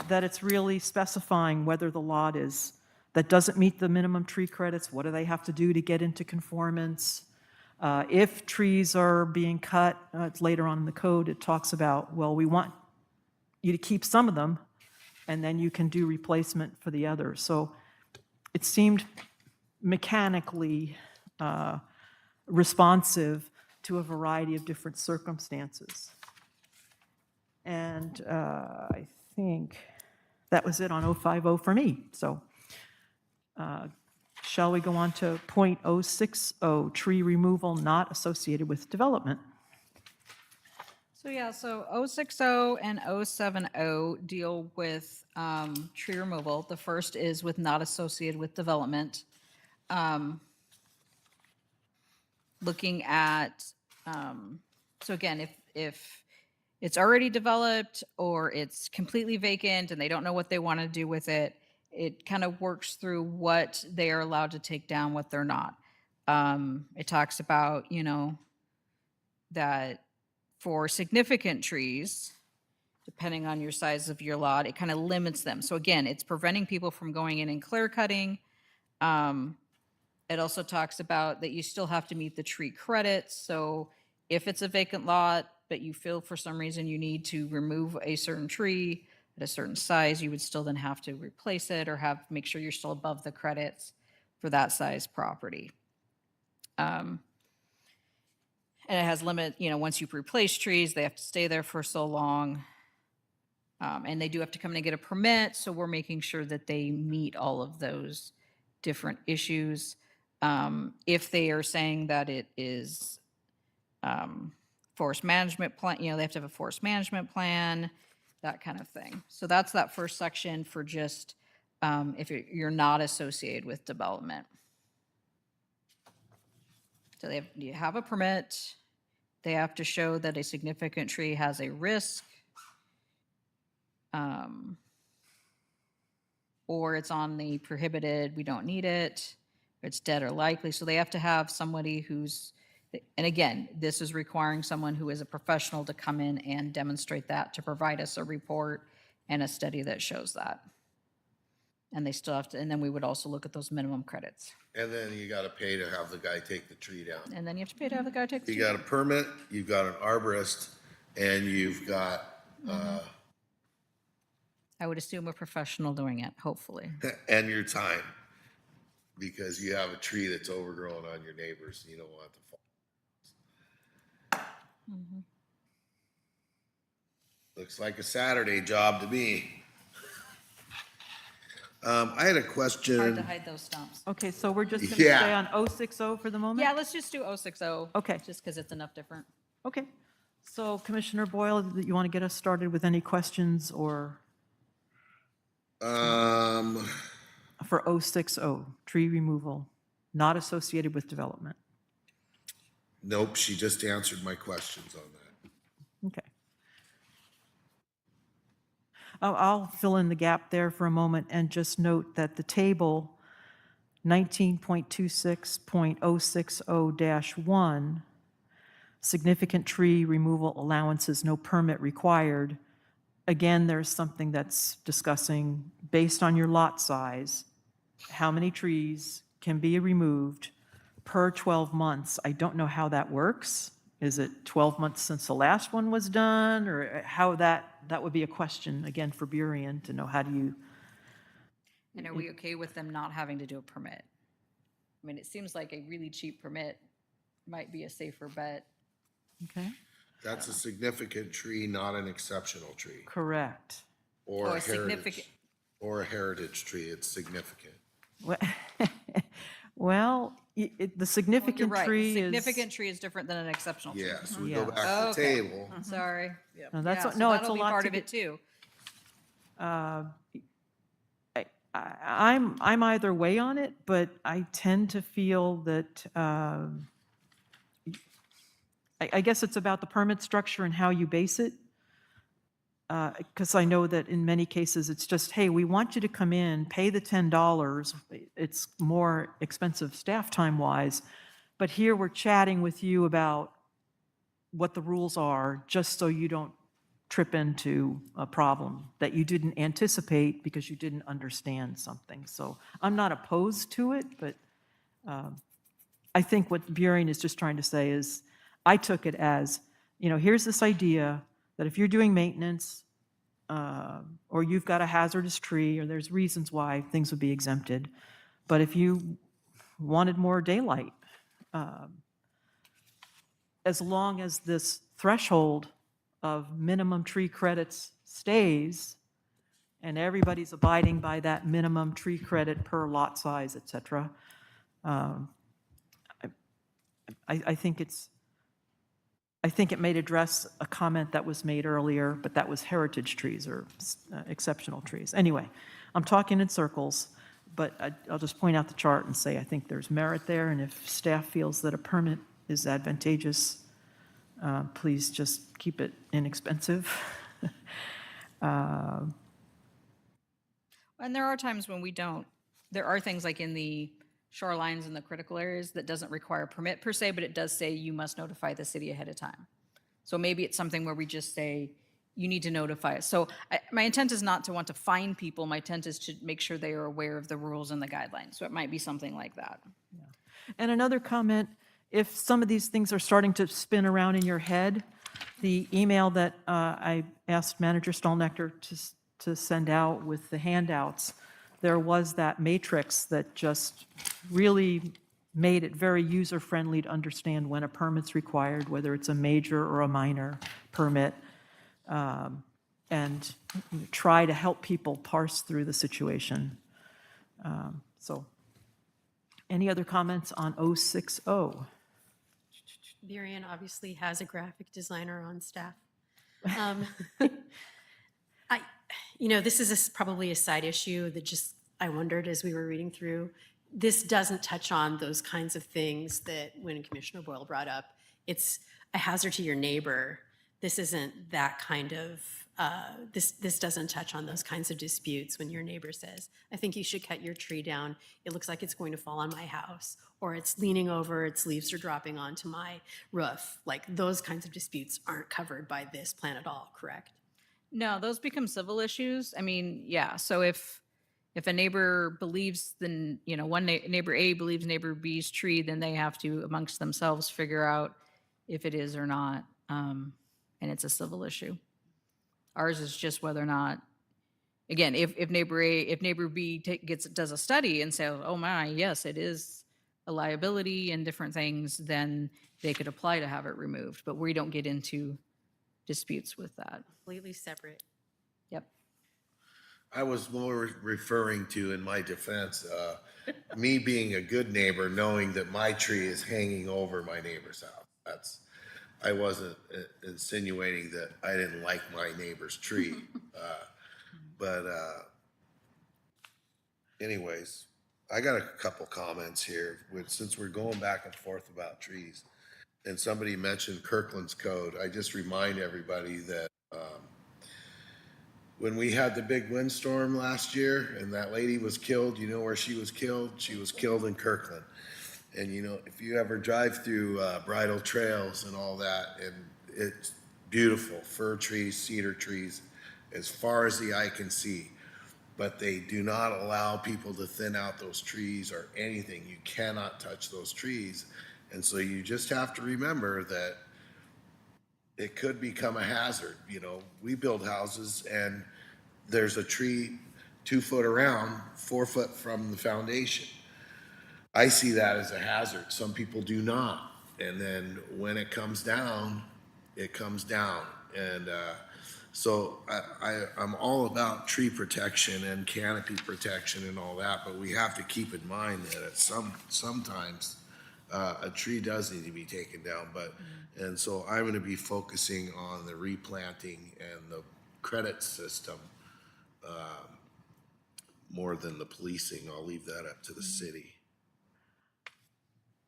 that it's really specifying whether the lot that doesn't meet the minimum tree credits, what do they have to do to get into conformance? If trees are being cut, later on in the code, it talks about, well, we want you to keep some of them, and then you can do replacement for the others. So it seemed mechanically responsive to a variety of different circumstances. And I think that was it on 050 for me. So shall we go on to point 060, tree removal not associated with development? So yeah, so 060 and 070 deal with tree removal. The first is with not associated with development. Looking at, so again, if it's already developed or it's completely vacant and they don't know what they want to do with it, it kind of works through what they are allowed to take down, what they're not. It talks about, that for significant trees, depending on your size of your lot, it kind of limits them. So again, it's preventing people from going in and clear cutting. It also talks about that you still have to meet the tree credits. So if it's a vacant lot, but you feel for some reason you need to remove a certain tree at a certain size, you would still then have to replace it or make sure you're still above the credits for that size property. And it has limit, once you've replaced trees, they have to stay there for so long. And they do have to come in and get a permit, so we're making sure that they meet all of those different issues. If they are saying that it is forest management plan, they have to have a forest management plan, that kind of thing. So that's that first section for just if you're not associated with development. So you have a permit. They have to show that a significant tree has a risk. Or it's on the prohibited, we don't need it, or it's dead or likely. So they have to have somebody who's, and again, this is requiring someone who is a professional to come in and demonstrate that, to provide us a report and a study that shows that. And they still have to, and then we would also look at those minimum credits. And then you gotta pay to have the guy take the tree down. And then you have to pay to have the guy take the You tree. got a permit, you've got an arborist, and you've got, I would assume a professional doing it, hopefully. and your time. Because you have a tree that's overgrown on your neighbors, you don't want it to fall. Looks like a Saturday job to me. I had a Hard to question. hide those stumps. Okay, so we're just going to Yeah. stay on 060 for the moment? Yeah, let's just do 060. Okay. Just because it's enough different. Okay. So Commissioner Boyle, do you want to get us started with any questions or for 060, tree removal, not associated with development? Nope, she just answered my questions on that. Okay. I'll fill in the gap there for a moment and just note that the table 19.26.060-1, significant tree removal allowances, no permit required. Again, there's something that's discussing, based on your lot size, how many trees can be removed per 12 months. I don't know how that works. Is it 12 months since the last one was done, or how that would be a question, again, for Burien to know how do you, And are we okay with them not having to do a permit? I mean, it seems like a really cheap permit might be a safer bet. okay? That's a significant tree, not an exceptional tree, Correct. or Oh, a a significant- heritage. Or a heritage tree, it's significant. Well, the You're significant right. tree is. Significant tree is different than an exceptional tree. Yeah, so we Yeah. go back to the Okay. table. Sorry. No, that's, Yeah, so no, it's a that'll be lot part to of it too. I'm either way on it, but I tend to feel that, I guess it's about the permit structure and how you base it. Because I know that in many cases, it's just, hey, we want you to come in, pay the $10. It's more expensive staff time-wise, but here we're chatting with you about what the rules are, just so you don't trip into a problem that you didn't anticipate because you didn't understand something. So I'm not opposed to it, but I think what Burien is just trying to say is, I took it as, here's this idea that if you're doing maintenance, or you've got a hazardous tree, or there's reasons why things would be exempted, but if you wanted more daylight, as long as this threshold of minimum tree credits stays, and everybody's abiding by that minimum tree credit per lot size, et cetera, I think it may address a comment that was made earlier, but that was heritage trees or exceptional trees. Anyway, I'm talking in circles, but I'll just point out the chart and say I think there's merit there, and if staff feels that a permit is advantageous, please just keep it inexpensive. And there are times when we don't, there are things like in the shorelines and the critical areas that doesn't require a permit per se, but it does say you must notify the city ahead of time. So maybe it's something where we just say, you need to notify us. So my intent is not to want to fine people. My intent is to make sure they are aware of the rules and the guidelines. So it might be something like that. And another comment, if some of these things are starting to spin around in your head, the email that I asked Manager Stallnecker to send out with the handouts, there was that matrix that just really made it very user-friendly to understand when a permit's required, whether it's a major or a minor permit, and try to help people parse through the situation. So, any other comments on 060? Burien obviously has a graphic designer on staff. This is probably a side issue that just, I wondered as we were reading through. This doesn't touch on those kinds of things that when Commissioner Boyle brought up, it's a hazard to your neighbor. This isn't that kind of, this doesn't touch on those kinds of disputes when your neighbor says, I think you should cut your tree down. It looks like it's going to fall on my house, or it's leaning over, its leaves are dropping onto my roof. Like those kinds of disputes aren't covered by this plan at all, correct? No, those become civil issues. I mean, yeah, so if a neighbor believes, then, neighbor A believes neighbor B's tree, then they have to amongst themselves figure out if it is or not. And it's a civil issue. Ours is just whether or not, again, if neighbor B does a study and says, oh my, yes, it is a liability and different things, then they could apply to have it removed. But we don't get into disputes with that. Completely separate. Yep. I was more referring to, in my defense, me being a good neighbor, knowing that my tree is hanging over my neighbor's house. I wasn't insinuating that I didn't like my neighbor's tree. But anyways, I got a couple comments here, since we're going back and forth about trees. And somebody mentioned Kirkland's code. I just remind everybody that when we had the big windstorm last year and that lady was killed, you know where she was killed? She was killed in Kirkland. And if you ever drive through Bridle Trails and all that, and it's beautiful, fir trees, cedar trees, as far as the eye can see. But they do not allow people to thin out those trees or anything. You cannot touch those trees. And so you just have to remember that it could become a hazard. We build houses and there's a tree 2 foot around, 4 foot from the foundation. I see that as a hazard. Some people do not. And then when it comes down, it comes down. And so I'm all about tree protection and canopy protection and all that, but we have to keep in mind that sometimes a tree does need to be taken down. And so I'm going to be focusing on the replanting and the credit system more than the policing. I'll leave that up to the city.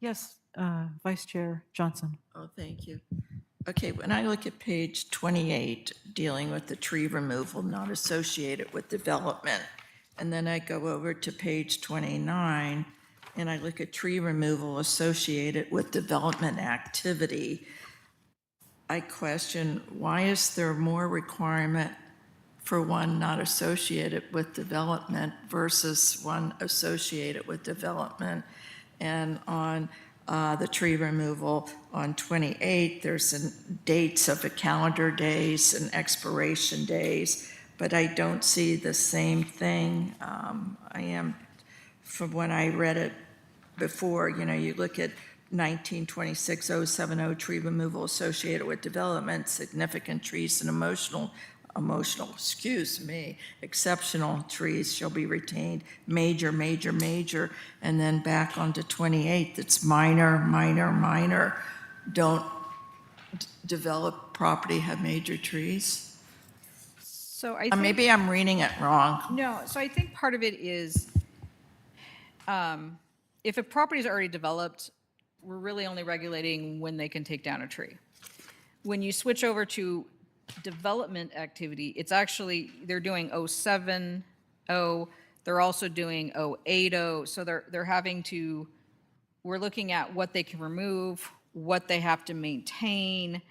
Yes, Vice Chair Johnson. Oh, thank you. Okay, when I look at page 28, dealing with the tree removal not associated with development, and then I go over to page 29, and I look at tree removal associated with development activity, I question, why is there more requirement for one not associated with development versus one associated with development? And on the tree removal on 28, there's dates of the calendar days and expiration days, but I don't see the same thing. From when I read it before, you look at 1926-070 tree removal associated with development, significant trees and exceptional trees shall be retained, major, and then back onto 28, that's minor. Don't develop property have major trees? So I think. Maybe I'm reading it wrong. No, so I think part of it is, if a property is already developed, we're really only regulating when they can take down a tree. When you switch over to development activity, it's actually, they're doing 070 They're also doing 080, so they're having to, we're looking at what they can remove, what they have to maintain,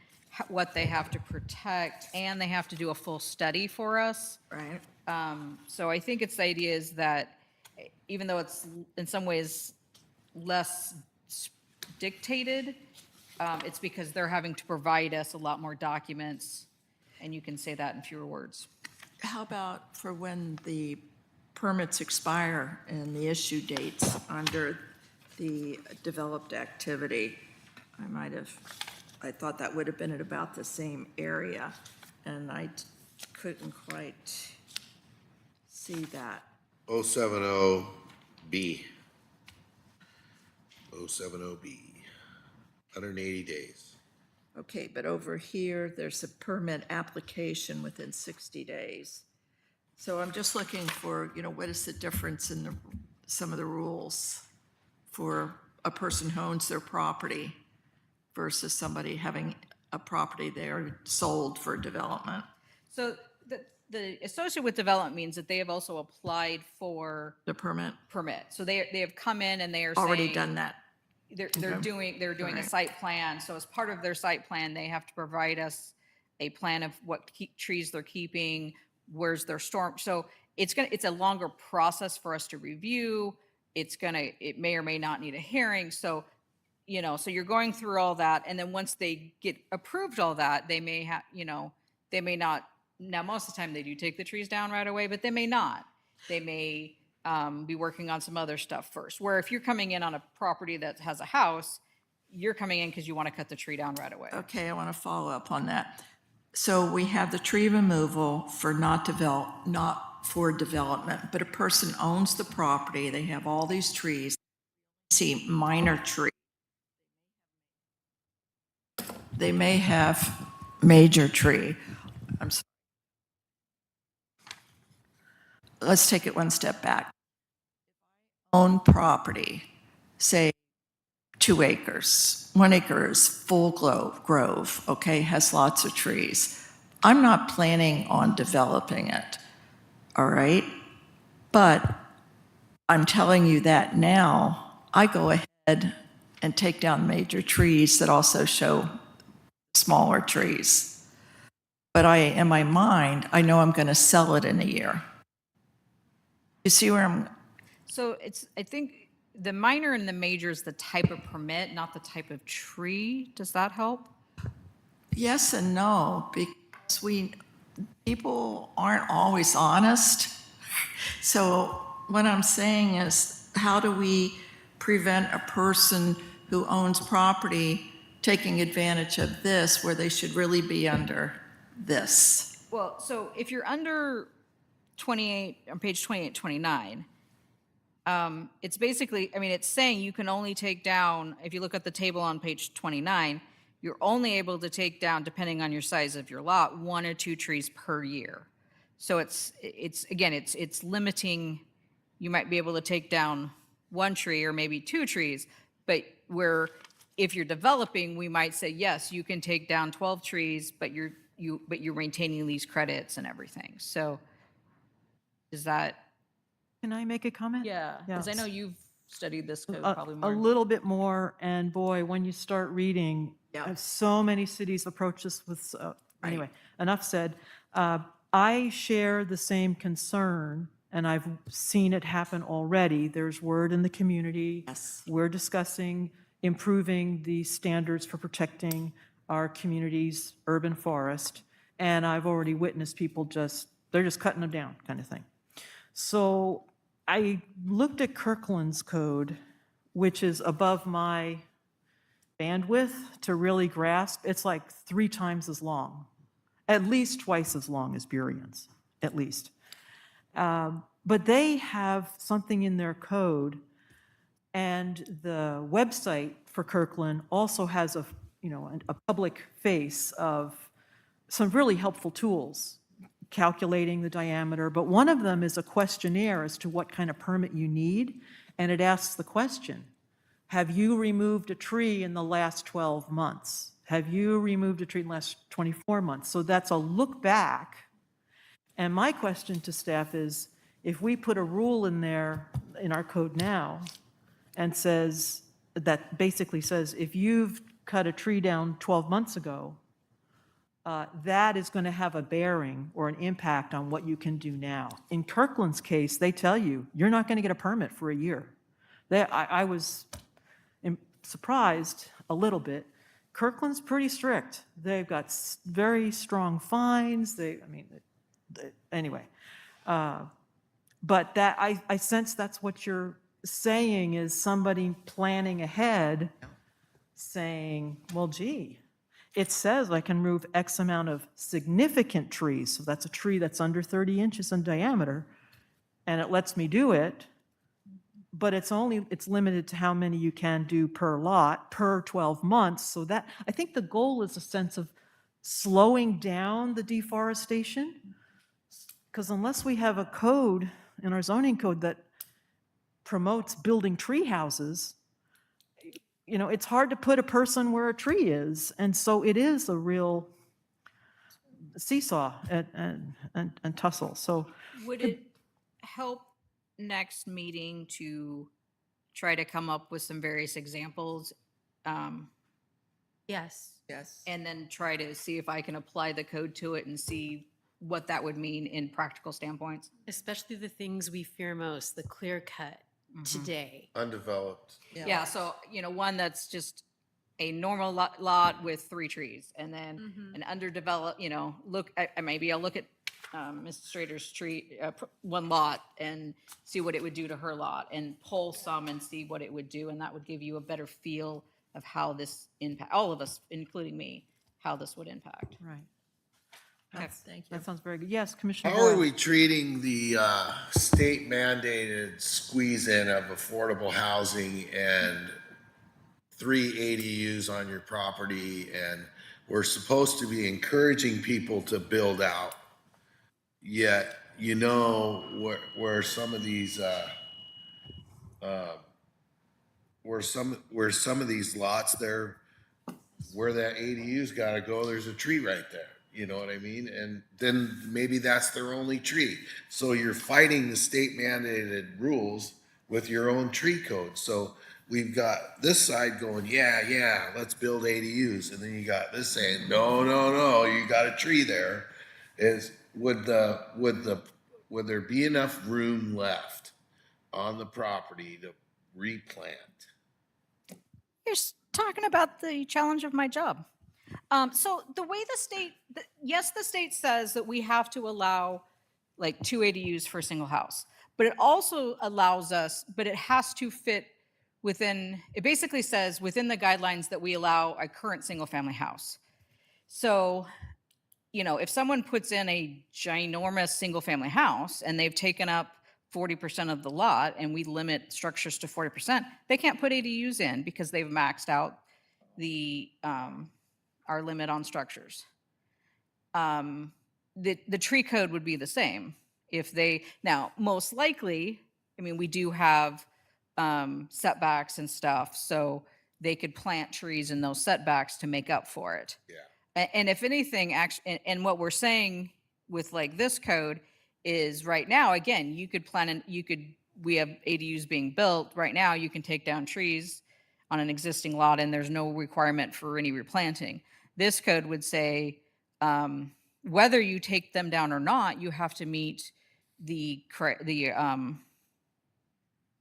what they have to protect, and they have to do a full study for us. Right. So I think it's the idea is that even though it's in some ways less dictated, it's because they're having to provide us a lot more documents, and you can say that in fewer words. How about for when the permits expire and the issue dates under the developed activity? I thought that would have been at about the same area, and I couldn't quite see that. 070B. 070B. 180 days. Okay, but over here, there's a permit application within 60 days. So I'm just looking for, what is the difference in some of the rules for a person who owns their property versus somebody having a property they are sold for development? So the associated with development means that they have also applied for The permit, permit. So they have come in and they are saying. already done that. They're doing a Alright. site plan. So as part of their site plan, they have to provide us a plan of what trees they're keeping, where's their storm. So it's a longer process for us to review. It may or may not need a hearing. So, so you're going through all that. And then once they get approved all that, they may have, they may not. Now, most of the time they do take the trees down right away, but they may not. They may be working on some other stuff first. Where if you're coming in on a property that has a house, you're coming in because you want to cut the tree down right away. Okay, I want to follow up on that. So we have the tree removal for not for development, but a person owns the property, they have all these trees, see minor tree. They may have major tree. I'm sorry. Let's take it one step back. Own property, say 2 acres. 1 acre is full grove, okay, has lots of trees. I'm not planning on developing it, all right? But I'm telling you that now, I go ahead and take down major trees that also show smaller trees. But in my mind, I know I'm going to sell it in a year. You see where I'm? So I think the minor and the major is the type of permit, not the type of tree. Does that help? Yes and no, because people aren't always honest. So what I'm saying is, how do we prevent a person who owns property taking advantage of this where they should really be under this? Well, so if you're under 28, on page 28, 29, it's basically, it's saying you can only take down, if you look at the table on page 29, you're only able to take down, depending on your size of your lot, 1 or 2 trees per year. So it's limiting, you might be able to take down 1 tree or maybe 2 trees, but where if you're developing, we might say, yes, you can take down 12 trees, but you're maintaining these credits and everything. So is that? Can I make a comment? Yeah, because I Yes. know you've studied this code A probably a more. little bit more, and boy, when you start reading, Yeah. so many cities approach this with, anyway, enough said. I share the same concern, and I've seen it happen already. There's word in the community. Yes. We're discussing improving the standards for protecting our community's urban forest, and I've already witnessed people they're just cutting them down, kind of thing. So I looked at Kirkland's code, which is above my bandwidth to really grasp. It's like 3 times as long, at least twice as long as Burion's, at least. But they have something in their code, and the website for Kirkland also has a public face of some really helpful tools, calculating the diameter, but one of them is a questionnaire as to what kind of permit you need, and it asks the question, have you removed a tree in the last 12 months? Have you removed a tree in the last 24 months? So that's a look back. And my question to staff is, If we put a rule in there, in our code now, and says, that basically says, if you've cut a tree down 12 months ago, that is going to have a bearing or an impact on what you can do now. In Kirkland's case, they tell you, you're not going to get a permit for a year. I was surprised a little bit. Kirkland's pretty strict. They've got very strong fines. Anyway. But that, I sense that's what you're saying, is somebody planning ahead, saying, well, gee, it says I can remove X amount of significant trees, so that's a tree that's under 30 inches in diameter, and it lets me do it, but it's limited to how many you can do per lot, per 12 months, so that, I think the goal is a sense of slowing down the deforestation, because unless we have a code in our zoning code that promotes building tree houses, it's hard to put a person where a tree is. And so it is a real seesaw and tussle. So Would it help next meeting to try to come up with some various examples? Yes. Yes. And then try to see if I can apply the code to it and see what that would mean in practical standpoints? Especially the things we fear most, the clear cut today. Undeveloped. Yeah, so, one that's just a normal lot with 3 trees, and then an underdeveloped, maybe I'll look at Mrs. Strader's tree, one lot, and see what it would do to her lot, and pull some and see what it would do, and that would give you a better feel of how this impact, all of us, including me, how this would impact. right. Thank you. That sounds very good. Yes, Commissioner How are Boyle. we treating the state mandated squeeze in of affordable housing and 3 ADUs on your property? And we're supposed to be encouraging people to build out, yet where some of these where some of these lots there, where that ADU's got to go, there's a tree right there. You know what I mean? And then maybe that's their only tree. So you're fighting the state mandated rules with your own tree code. So we've got this side going, yeah, let's build ADUs. And then you got this saying, no, you got a tree there. Would there be enough room left on the property to replant? You're talking about the challenge of my job. So the way the state says that we have to allow like 2 ADUs for a single house, but it also allows us, but it has to fit within, it basically says within the guidelines that we allow a current single family house. So, if someone puts in a ginormous single family house and they've taken up 40% of the lot and we limit structures to 40%, they can't put ADUs in because they've maxed out our limit on structures. The tree code would be the same. Now, most likely, we do have setbacks and stuff, so they could plant trees in those setbacks to make up for it. Yeah. And if anything, actually, and what we're saying with like this code is right now, again, we have ADUs being built right now, you can take down trees on an existing lot and there's no requirement for any replanting. This code would say, whether you take them down or not, you have to meet the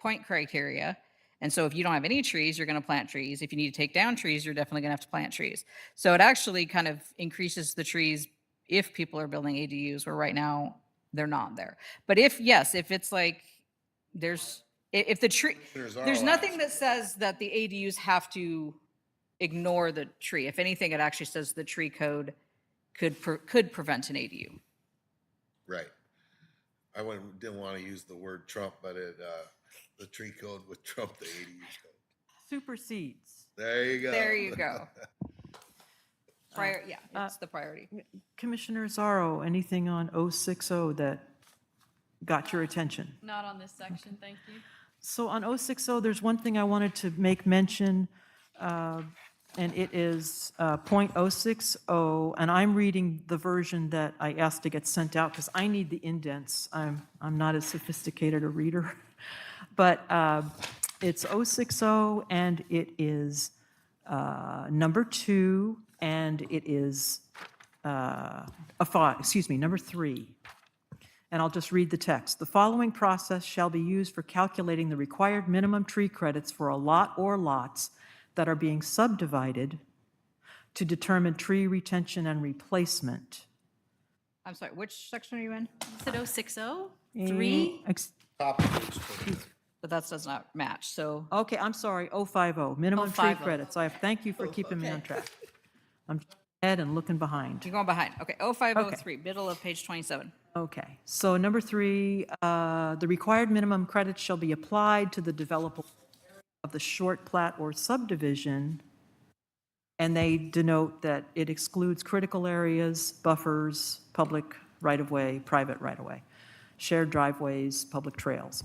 point criteria. And so if you don't have any trees, you're going to plant trees. If you need to take down trees, you're definitely going to have to plant trees. So it actually kind of increases the trees if people are building ADUs, where right now they're not there. But if it's like there's nothing that says that the ADUs have to ignore the tree. If anything, it actually says the tree code could prevent an ADU. Right. I didn't want to use the word Trump, but the tree code would trump the ADU code. Supersedes. There you go. There you go. It's the priority. Commissioner Zarro, anything on 060 that got your attention? Not on this section, thank you. So on 060, there's one thing I wanted to make mention. and it is .060, and I'm reading the version that I asked to get sent out because I need the indents. I'm not as sophisticated a reader. But it's 060, and it is number 2, and it is number 3. And I'll just read the text. The following process shall be used for calculating the required minimum tree credits for a lot or lots that are being subdivided to determine tree retention and replacement. I'm sorry, which section are you in? Is it 060? 3? But that does not match, so. Okay, I'm sorry, 050, minimum tree 050. credits. Thank you for keeping me on track. I'm ahead and looking behind. You're going behind. Okay, 0503, middle of page 27. Okay, so number 3, the required minimum credits shall be applied to the developable of the short plat or subdivision, and they denote that it excludes critical areas, buffers, public right-of-way, private right-of-way, shared driveways, public trails.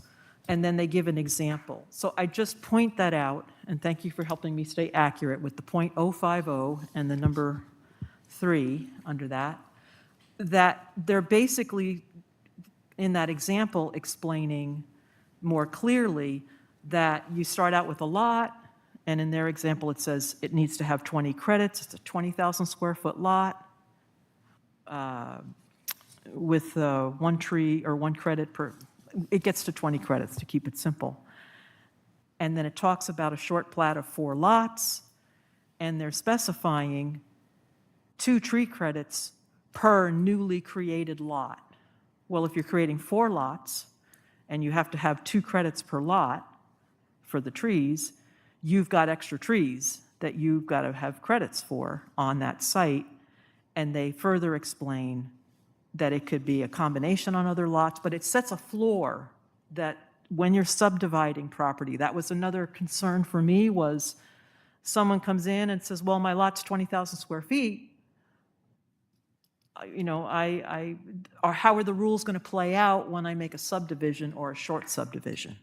And then they give an example. So I just point that out, and thank you for helping me stay accurate with the .050 and the number 3 under that, that they're basically, in that example, explaining more clearly that you start out with a lot, and in their example, it says it needs to have 20 credits. It's a 20,000 square foot lot with 1 tree or 1 credit per, it gets to 20 credits to keep it simple. And then it talks about a short plat of 4 lots, and they're specifying 2 tree credits per newly created lot. Well, if you're creating 4 lots and you have to have 2 credits per lot for the trees, you've got extra trees that you've got to have credits for on that site. And they further explain that it could be a combination on other lots, but it sets a floor that when you're subdividing property, that was another concern for me, was someone comes in and says, well, my lot's 20,000 square feet. Or how are the rules going to play out when I make a subdivision or a short subdivision?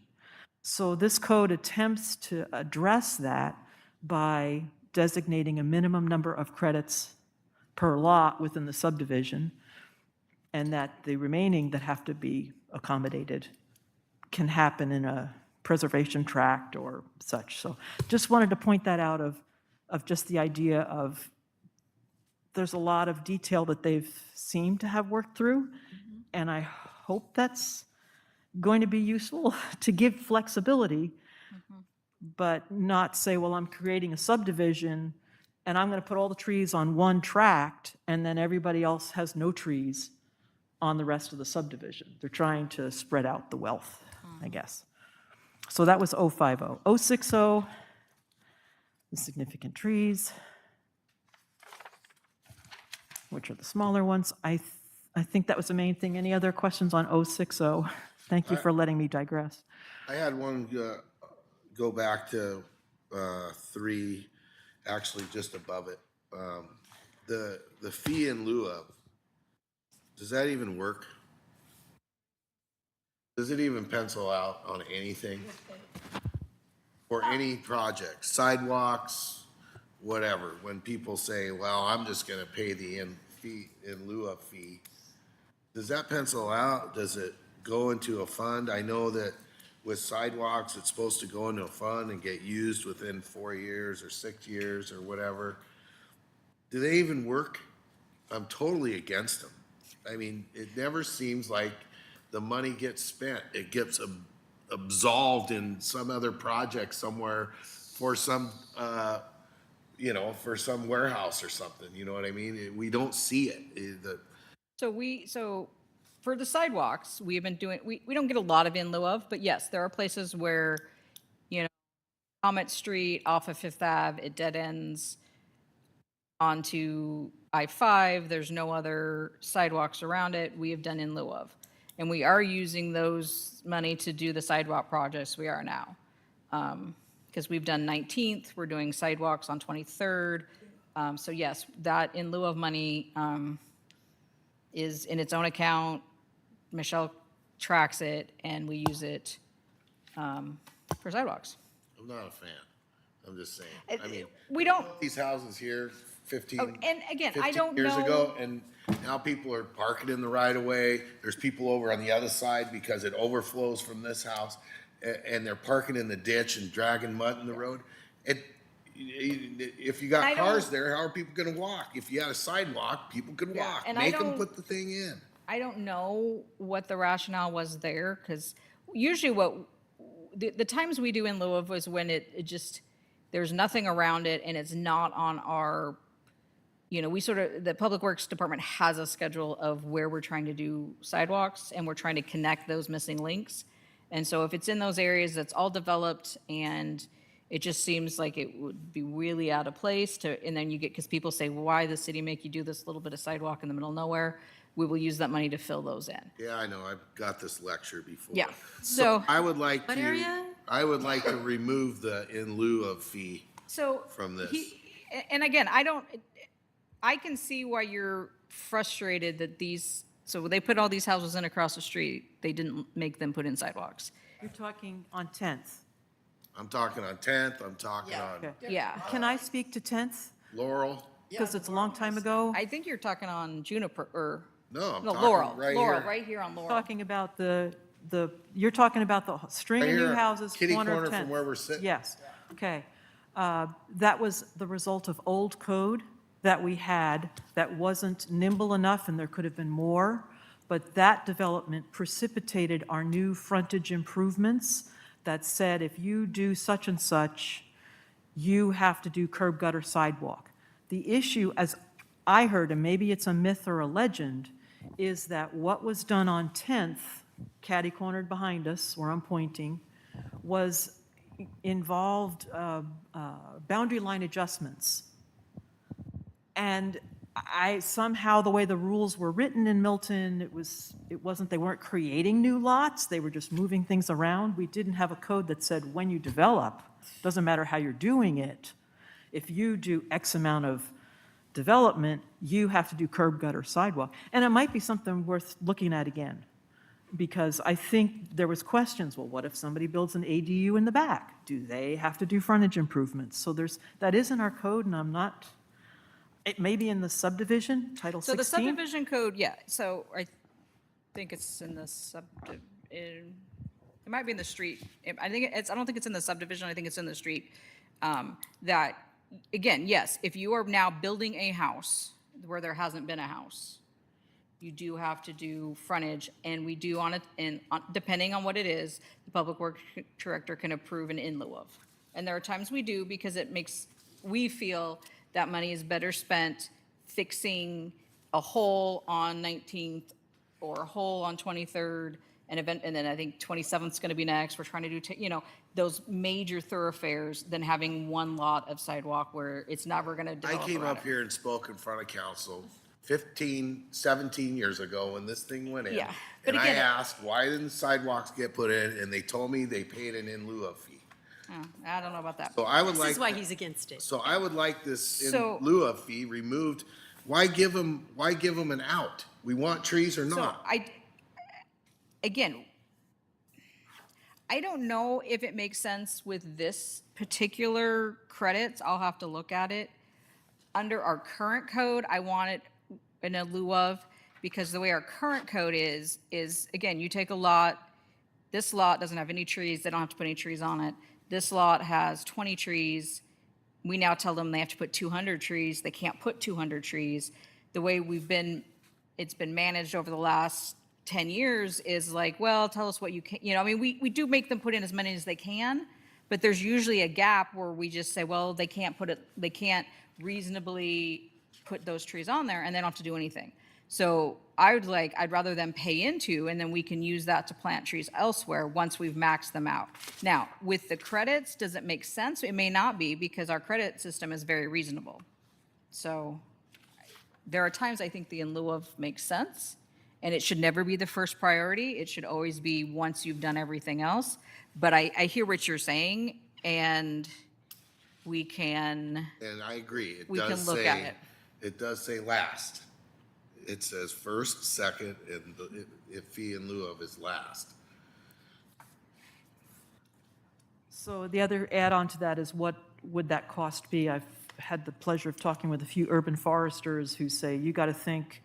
So this code attempts to address that by designating a minimum number of credits per lot within the subdivision, and that the remaining that have to be accommodated can happen in a preservation tract or such. So just wanted to point that out of just the idea of there's a lot of detail that they've seemed to have worked through, and I hope that's going to be useful to give flexibility, but not say, well, I'm creating a subdivision and I'm going to put all the trees on one tract and then everybody else has no trees on the rest of the subdivision. They're trying to spread out the wealth, I guess. So that was 050. 060, the significant trees, which are the smaller ones. I think that was the main thing. Any other questions on 060? Thank you for letting me digress. I had one go back to 3, actually just above it. The fee in lieu of, does that even work? Does it even pencil out on anything? For any project, sidewalks, whatever, when people say, well, I'm just gonna pay the in lieu of fee, does that pencil out? Does it go into a fund? I know that with sidewalks, it's supposed to go into a fund and get used within 4 years or 6 years or whatever. Do they even work? I'm totally against them. I mean, it never seems like the money gets spent. It gets absolved in some other project somewhere for some, for some warehouse or something, you know what I mean? We don't see it. So for the sidewalks, we have been doing, we don't get a lot of in lieu of, but yes, there are places where, Comet Street off of Fifth Ave, it dead ends onto I-5. There's no other sidewalks around it. We have done in lieu of. And we are using those money to do the sidewalk projects we are now. Because we've done 19th, we're doing sidewalks on 23rd. So yes, that in lieu of money is in its own account. Michelle tracks it, and we use it for sidewalks. I'm not a fan. I'm just saying. I mean, We don't, these houses here 15, Oh, and again, I 15 don't years know- ago, and now people are parking in the right of way. There's people over on the other side because it overflows from this house, and they're parking in the ditch and dragging mud in the road. If you I got don't- cars there, how are people gonna walk? If you had a sidewalk, people could Yeah, walk. and I Make them don't- put the thing in. I don't know what the rationale was there, because usually what, the times we do in lieu of was when it just, there's nothing around it and it's not on our, we sort of, the Public Works Department has a schedule of where we're trying to do sidewalks and we're trying to connect those missing links. And so if it's in those areas that's all developed and it just seems like it would be really out of place to, and then you get, because people say, why the city make you do this little bit of sidewalk in the middle of nowhere? We will use that money to fill those in. Yeah, I know, I've got this lecture before. Yeah, so, I would like What to, area? I would like to remove the in lieu of fee. so. From this. And again, I can see why you're frustrated that these, so they put all these houses in across the street, they didn't make them put in sidewalks. You're talking on 10th. I'm talking on 10th, I'm talking on Okay. Yeah, Can I speak to 10th? Laurel. Because it's a long time ago. I think you're talking on Juniper, or, No, I'm no, talking Laurel, right Laurel, here. right here on Laurel. Talking about you're talking about the string Right of new here, houses, kitty corner of corner 10th. from where we're sitting. Yes, okay. That was the result of old code that we had that wasn't nimble enough, and there could have been more. But that development precipitated our new frontage improvements that said, if you do such and such, you have to do curb gutter sidewalk. The issue, as I heard, and maybe it's a myth or a legend, is that what was done on 10th, catty-cornered behind us, where I'm pointing, was involved boundary line adjustments. And somehow, the way the rules were written in Milton, it wasn't, they weren't creating new lots, they were just moving things around. We didn't have a code that said, when you develop, doesn't matter how you're doing it, if you do X amount of development, you have to do curb gutter sidewalk. And it might be something worth looking at again, because I think there was questions, well, what if somebody builds an ADU in the back? Do they have to do frontage improvements? So that is in our code, and I'm not, it may be in the subdivision, Title 16. So the subdivision code, yeah, so I think it's in the it might be in the street. I don't think it's in the subdivision, I think it's in the street. That, again, yes, if you are now building a house where there hasn't been a house, you do have to do frontage, and we do on it, and depending on what it is, the Public Works Director can approve an in lieu of. And there are times we do, because we feel that money is better spent fixing a hole on 19th or a hole on 23rd, and then I think 27th is going to be next. We're trying to do, those major thoroughfares than having one lot of sidewalk where it's never going to I develop came around up it. here and spoke in front of council 15, 17 years ago when this thing went in. Yeah, but And I again- asked, why didn't sidewalks get put in? And they told me they paid an in lieu of fee. Oh, I don't know about that. So I would This like, is why he's against it. so I would like this in So- lieu of fee removed. Why give them an out? We want trees or So not? again, I don't know if it makes sense with this particular credits. I'll have to look at it. Under our current code, I want it in a lieu of, because the way our current code is, again, you take a lot, this lot doesn't have any trees, they don't have to put any trees on it. This lot has 20 trees. We now tell them they have to put 200 trees. They can't put 200 trees. The way it's been managed over the last 10 years is like, well, tell us what you can, we do make them put in as many as they can, but there's usually a gap where we just say, well, they can't reasonably put those trees on there, and they don't have to do anything. So I'd rather them pay into, and then we can use that to plant trees elsewhere once we've maxed them out. Now, with the credits, does it make sense? It may not be, because our credit system is very reasonable. So there are times I think the in lieu of makes sense, and it should never be the first priority. It should always be once you've done everything else. But I hear what you're saying, and we can, And I agree. It we can does look at say, it. it does say last. It says first, second, and if fee in lieu of is last. So the other add-on to that is what would that cost be? I've had the pleasure of talking with a few urban foresters who say, you got to think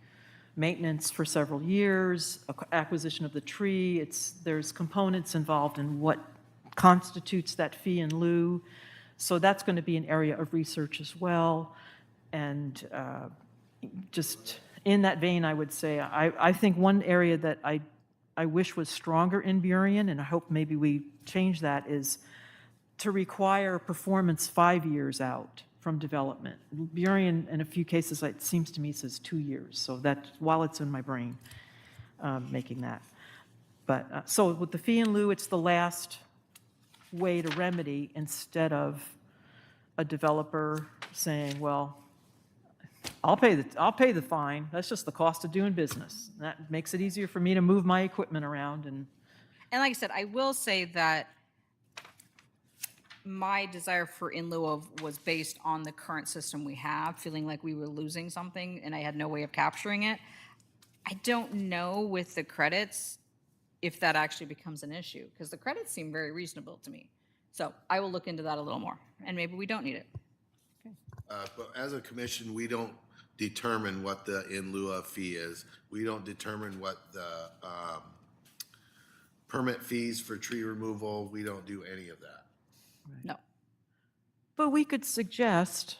maintenance for several years, acquisition of the tree, there's components involved in what constitutes that fee in lieu. So that's going to be an area of research as well. And just in that vein, I would say, I think one area that I wish was stronger in Burien, and I hope maybe we change that, is to require performance 5 years out from development. Burien, in a few cases, it seems to me, says 2 years. So that, while it's in my brain, making that. But, so with the fee in lieu, it's the last way to remedy, instead of a developer saying, well, I'll pay the fine. That's just the cost of doing business. That makes it easier for me to move my equipment around. And like I said, I will say that my desire for in lieu of was based on the current system we have, feeling like we were losing something and I had no way of capturing it. I don't know with the credits if that actually becomes an issue, because the credits seem very reasonable to me. So I will look into that a little more, and maybe we don't need it. But as a commission, we don't determine what the in lieu of fee is. We don't determine what the permit fees for tree removal, we don't do any of that. No. but we could suggest,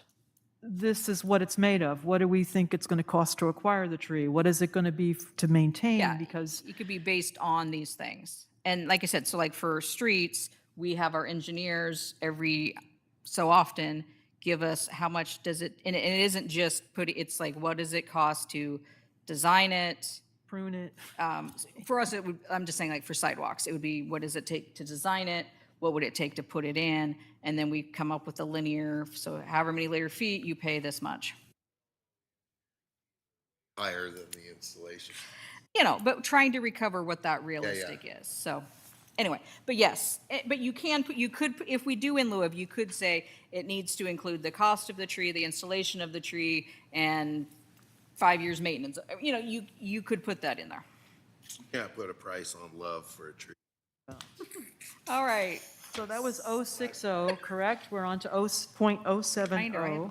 this is what it's made of. What do we think it's going to cost to acquire the tree? What is it going to be to maintain? Yeah, Because it could be based on these things. And like I said, so like for streets, we have our engineers every so often give us how much does it, and it isn't just it's like, what does it cost to design it? prune it. For us, it would, I'm just saying like for sidewalks, it would be, what does it take to design it? What would it take to put it in? And then we come up with a linear, so however many linear feet, you pay this much. Higher than the installation. You know, but trying to recover what that realistic is. So, anyway, but yes, but you can put, you could, if we do in lieu of, you could say it needs to include the cost of the tree, the installation of the tree, and 5 years maintenance. You know, you could put that in there. Can't put a price on love for a tree. All right. So that was 060, correct? We're on to 0.070. Kinda, right?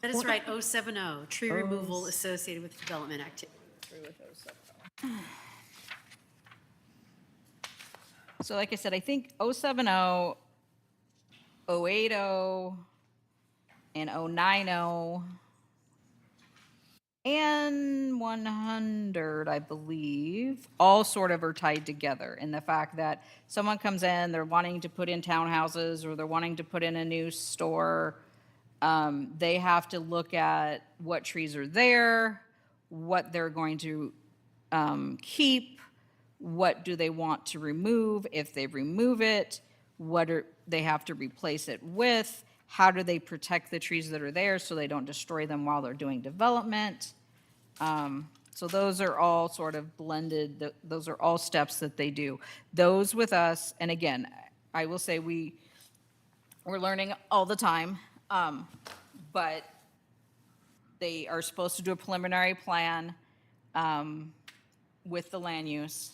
That is right, 070, tree removal associated with development activity. So like I said, I think 070, 080, and 090, and 100, I believe, all sort of are tied together in the fact that someone comes in, they're wanting to put in townhouses, or they're wanting to put in a new store. They have to look at what trees are there, what they're going to keep, what do they want to remove. If they remove it, they have to replace it with? How do they protect the trees that are there so they don't destroy them while they're doing development? So those are all sort of blended, those are all steps that they do. Those with us, and again, I will say we're learning all the time, but they are supposed to do a preliminary plan with the land use.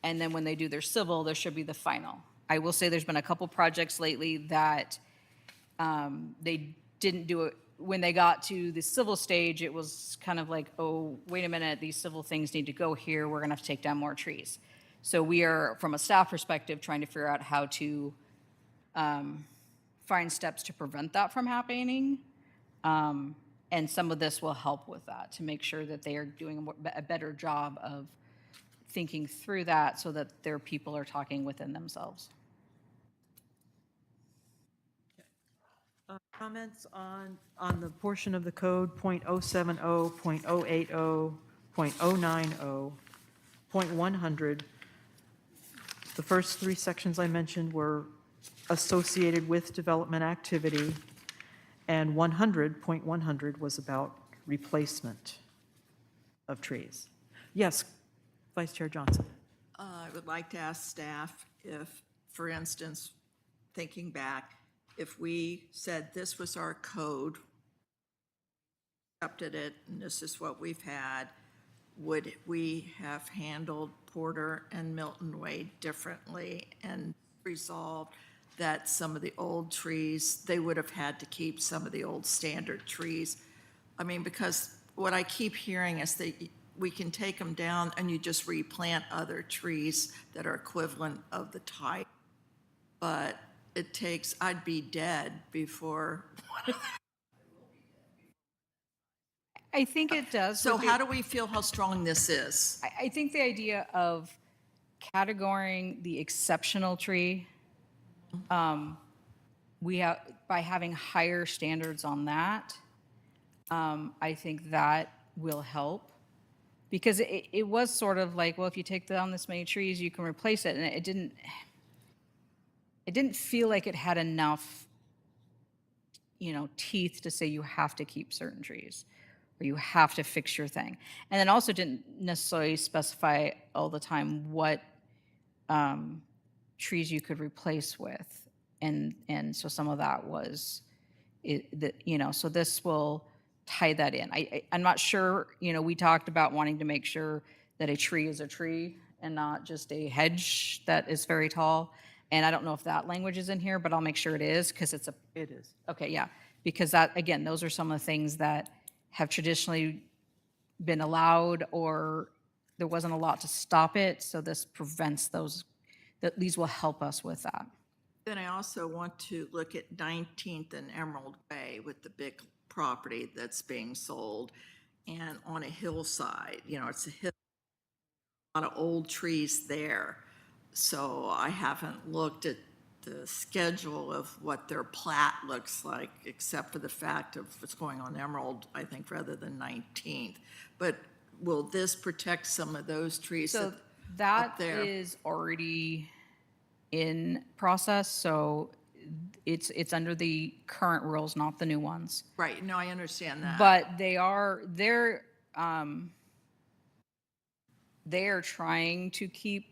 And then when they do their civil, there should be the final. I will say there's been a couple projects lately that they didn't do it. When they got to the civil stage, it was kind of like, oh, wait a minute, these civil things need to go here. We're going to have to take down more trees. So we are, from a staff perspective, trying to figure out how to find steps to prevent that from happening. And some of this will help with that, to make sure that they are doing a better job of thinking through that so that their people are talking within themselves. Comments on the portion of the code, 0.070, 0.080, 0.090, 0.100. The first three sections I mentioned were associated with development activity, and 100.100 was about replacement of trees. Yes, Vice Chair Johnson. I would like to ask staff if, for instance, thinking back, if we said this was our code, accepted it, and this is what we've had, would we have handled Porter and Milton Way differently and resolved that some of the old trees, they would have had to keep some of the old standard trees. I mean, because what I keep hearing is that we can take them down and you just replant other trees that are equivalent of the type. But it takes, I'd be dead before. I think it does. So with how do we feel how strong this is? I think the idea of categorizing the exceptional tree, we have, by having higher standards on that, I think that will help. Because it was sort of like, well, if you take down this many trees, you can replace it. And it didn't feel like it had enough, teeth to say you have to keep certain trees or you have to fix your thing. And then also didn't necessarily specify all the time what trees you could replace with. And so some of that was, so this will tie that in. I'm not sure, we talked about wanting to make sure that a tree is a tree and not just a hedge that is very tall. And I don't know if that language is in here, but I'll make sure it is because it's It is. okay, yeah. Because that, again, those are some of the things that have traditionally been allowed or there wasn't a lot to stop it. So this prevents those, these will help us with that. Then I also want to look at 19th and Emerald Way with the big property that's being sold and on a hillside, it's a hill, a lot of old trees there. So I haven't looked at the schedule of what their plat looks like, except for the fact of what's going on Emerald, I think, rather than 19th. But will this protect some of those trees? So up that there? is already in process. So it's under the current rules, not the new ones. Right, no, I understand that. But they're trying to keep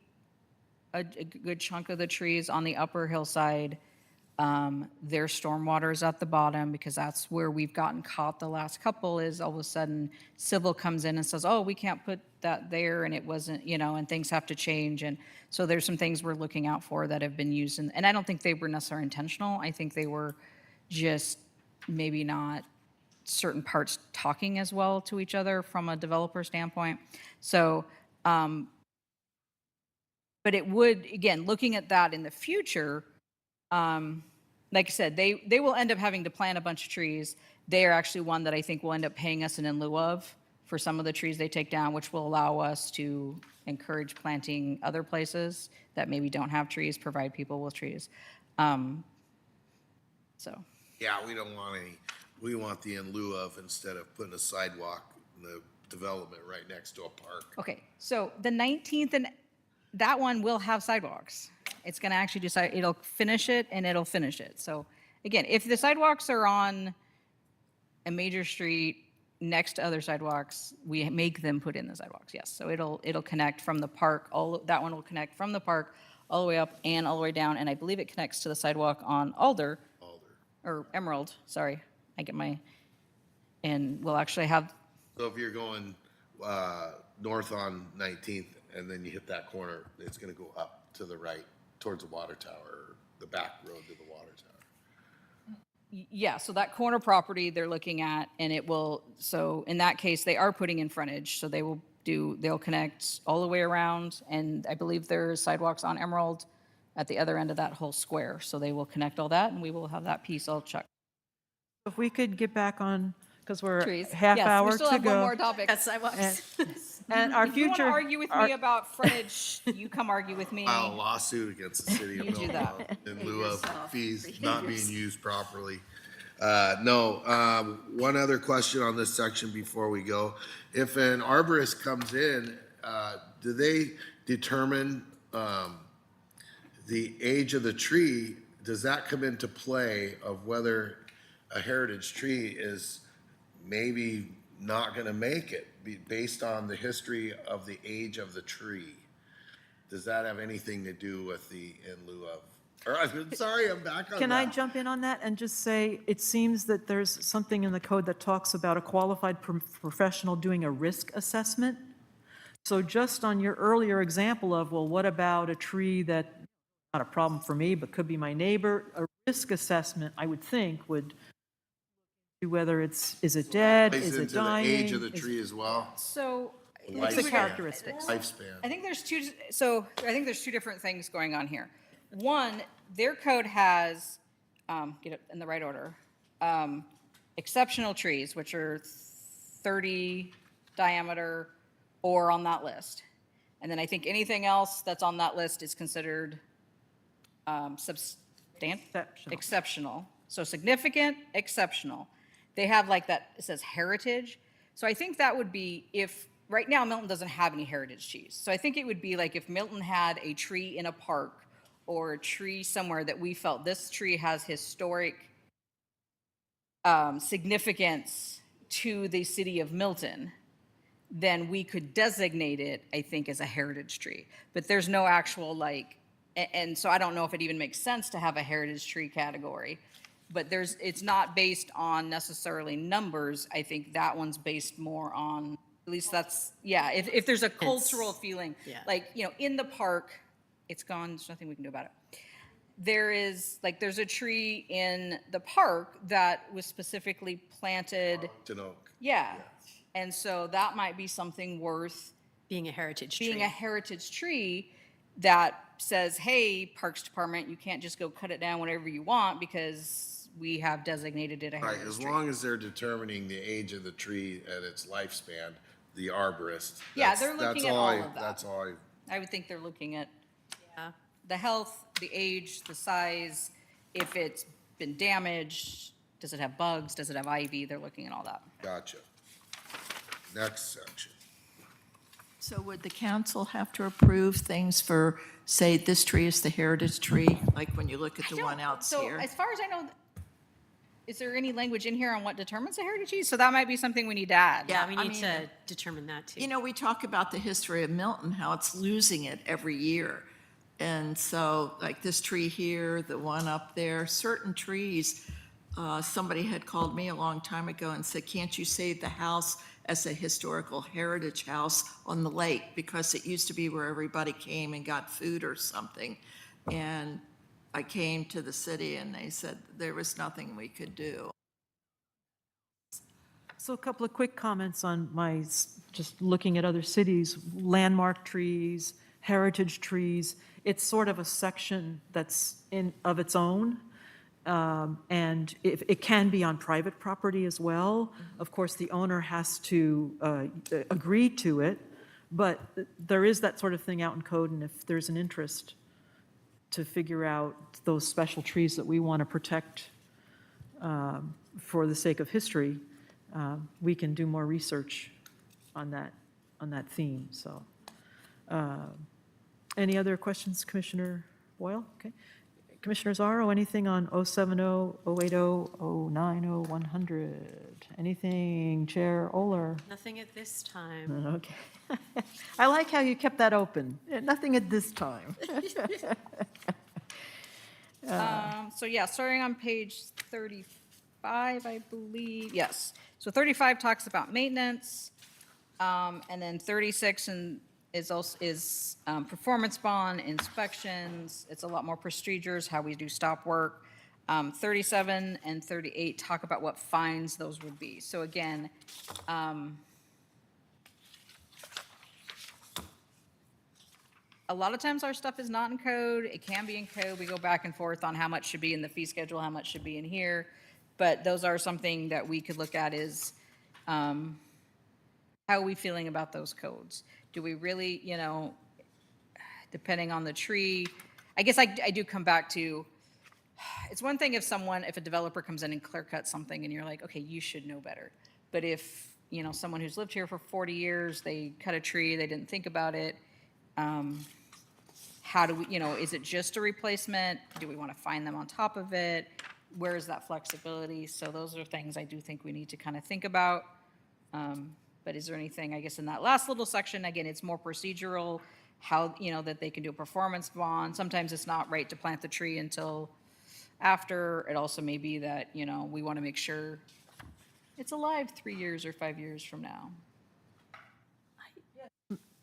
a good chunk of the trees on the upper hillside. Their stormwater is at the bottom because that's where we've gotten caught the last couple is all of a sudden Civil comes in and says, oh, we can't put that there and it wasn't, and things have to change. And so there's some things we're looking out for that have been used. And I don't think they were necessarily intentional. I think they were just maybe not certain parts talking as well to each other from a developer standpoint. So, but it would, again, looking at that in the future, like I said, they will end up having to plant a bunch of trees. They are actually one that I think will end up paying us in lieu of for some of the trees they take down, which will allow us to encourage planting other places that maybe don't have trees, provide people with trees. So, Yeah, we don't want any, we want the in lieu of instead of putting a sidewalk in the development right next to a park. okay, so the 19th and that one will have sidewalks. It's going to actually decide, it'll finish it and it'll finish it. So again, if the sidewalks are on a major street next to other sidewalks, we make them put in the sidewalks, yes. So it'll connect from the park, that one will connect from the park all the way up and all the way down. And I believe it connects to the sidewalk on Alder. Or Emerald, sorry. And we'll actually have, So if you're going north on 19th and then you hit that corner, it's going to go up to the right towards the water tower, or the back road to the water tower. yeah, so that corner property they're looking at, and it will, so in that case, they are putting in frontage, so they'll connect all the way around, and I believe there's sidewalks on Emerald at the other end of that whole square, so they will connect all that, and we will have that piece all checked. If we could get back on, because we're Trees. half Yes, hour we still to have one more go. topic. And our If you want to future, argue with me about frontage, you come argue with me. File a lawsuit against the city of You do Millville that. in lieu of fees not being used properly. One other question on this section before we go. If an arborist comes in, do they determine the age of the tree? Does that come into play of whether a heritage tree is maybe not going to make it based on the history of the age of the tree? Does that have anything to do with the in lieu of? Or, I'm sorry, I'm back on can I that. jump in on that and just say, it seems that there's something in the code that talks about a qualified professional doing a risk assessment. So just on your earlier example of, well, what about a tree that not a problem for me, but could be my neighbor. A risk assessment, I would think, would do whether is it dead, Plays is it into the dying? age of the is- tree as well. So. What's the Lifespan. characteristics? Lifespan. I think there's two different things going on here. One, their code has, get it in the right order, exceptional trees, which are 30 diameter or on that list. And then I think anything else that's on that list is considered Exceptional. exceptional. So significant, exceptional. They have like that, it says heritage. So I think that would be if, right now Milton doesn't have any heritage trees. So I think it would be like if Milton had a tree in a park or a tree somewhere that we felt this tree has historic significance to the city of Milton, then we could designate it, I think, as a heritage tree. But there's no actual like, and so I don't know if it even makes sense to have a heritage tree category. But it's not based on necessarily numbers. I think that one's based more on, at least that's, yeah, if there's a cultural feeling, yeah. like, in the park, it's gone, there's nothing we can do about it. There's a tree in the park that was specifically planted, To oak. yeah. And so that might be something worth Being a heritage tree. being a heritage tree that says, hey, Parks Department, you can't just go cut it down whenever you want because we have designated it a Right, heritage as tree. long as they're determining the age of the tree and its lifespan, the arborist. Yeah, that's- they're looking that's at all all I- of that. That's all I, I would think they're looking at Yeah. the health, the age, the size, if it's been damaged, does it have bugs, does it have ivy? They're looking at all that. gotcha. Next section. So would the council have to approve things for, say, this tree is the heritage tree, like when you look at the one out So here? as far as I know, is there any language in here on what determines a heritage tree? So that might be something we need to add. Yeah, we I need mean, to determine that too. You know, we talk about the history of Milton, how it's losing it every year. And so, like this tree here, the one up there, certain trees, somebody had called me a long time ago and said, can't you save the house as a historical heritage house on the lake? Because it used to be where everybody came and got food or something. And I came to the city and they said there was nothing we could do. So a couple of quick comments on just looking at other cities, landmark trees, heritage trees. It's sort of a section that's of its own. And it can be on private property as well. Of course, the owner has to agree to it, but there is that sort of thing out in code, and if there's an interest to figure out those special trees that we want to protect for the sake of history, we can do more research on that theme, so. Any other questions, Commissioner Boyle? Okay. Commissioner Zarro, anything on 070, 080, 090, 100? Anything, Chair Oler? Nothing at this time. Okay. I like how you kept that open. Nothing at this time. So yeah, starting on page 35, I believe, yes. So 35 talks about maintenance, and then 36 is performance bond, inspections. It's a lot more procedures, how we do stop work. 37 and 38 talk about what fines those would be. So again, a lot of times our stuff is not in code. It can be in code. We go back and forth on how much should be in the fee schedule, how much should be in here. But those are something that we could look at is, how are we feeling about those codes? Do we really, depending on the tree, I guess I do come back to, it's one thing if a developer comes in and clear cuts something and you're like, okay, you should know better. But if, someone who's lived here for 40 years, they cut a tree, they didn't think about it, how do we, is it just a replacement? Do we want to find them on top of it? Where is that flexibility? So those are things I do think we need to kind of think about. But is there anything, I guess, in that last little section, again, it's more procedural, how, that they can do a performance bond. Sometimes it's not right to plant the tree until after. It also may be that, we want to make sure it's alive 3 years or 5 years from now.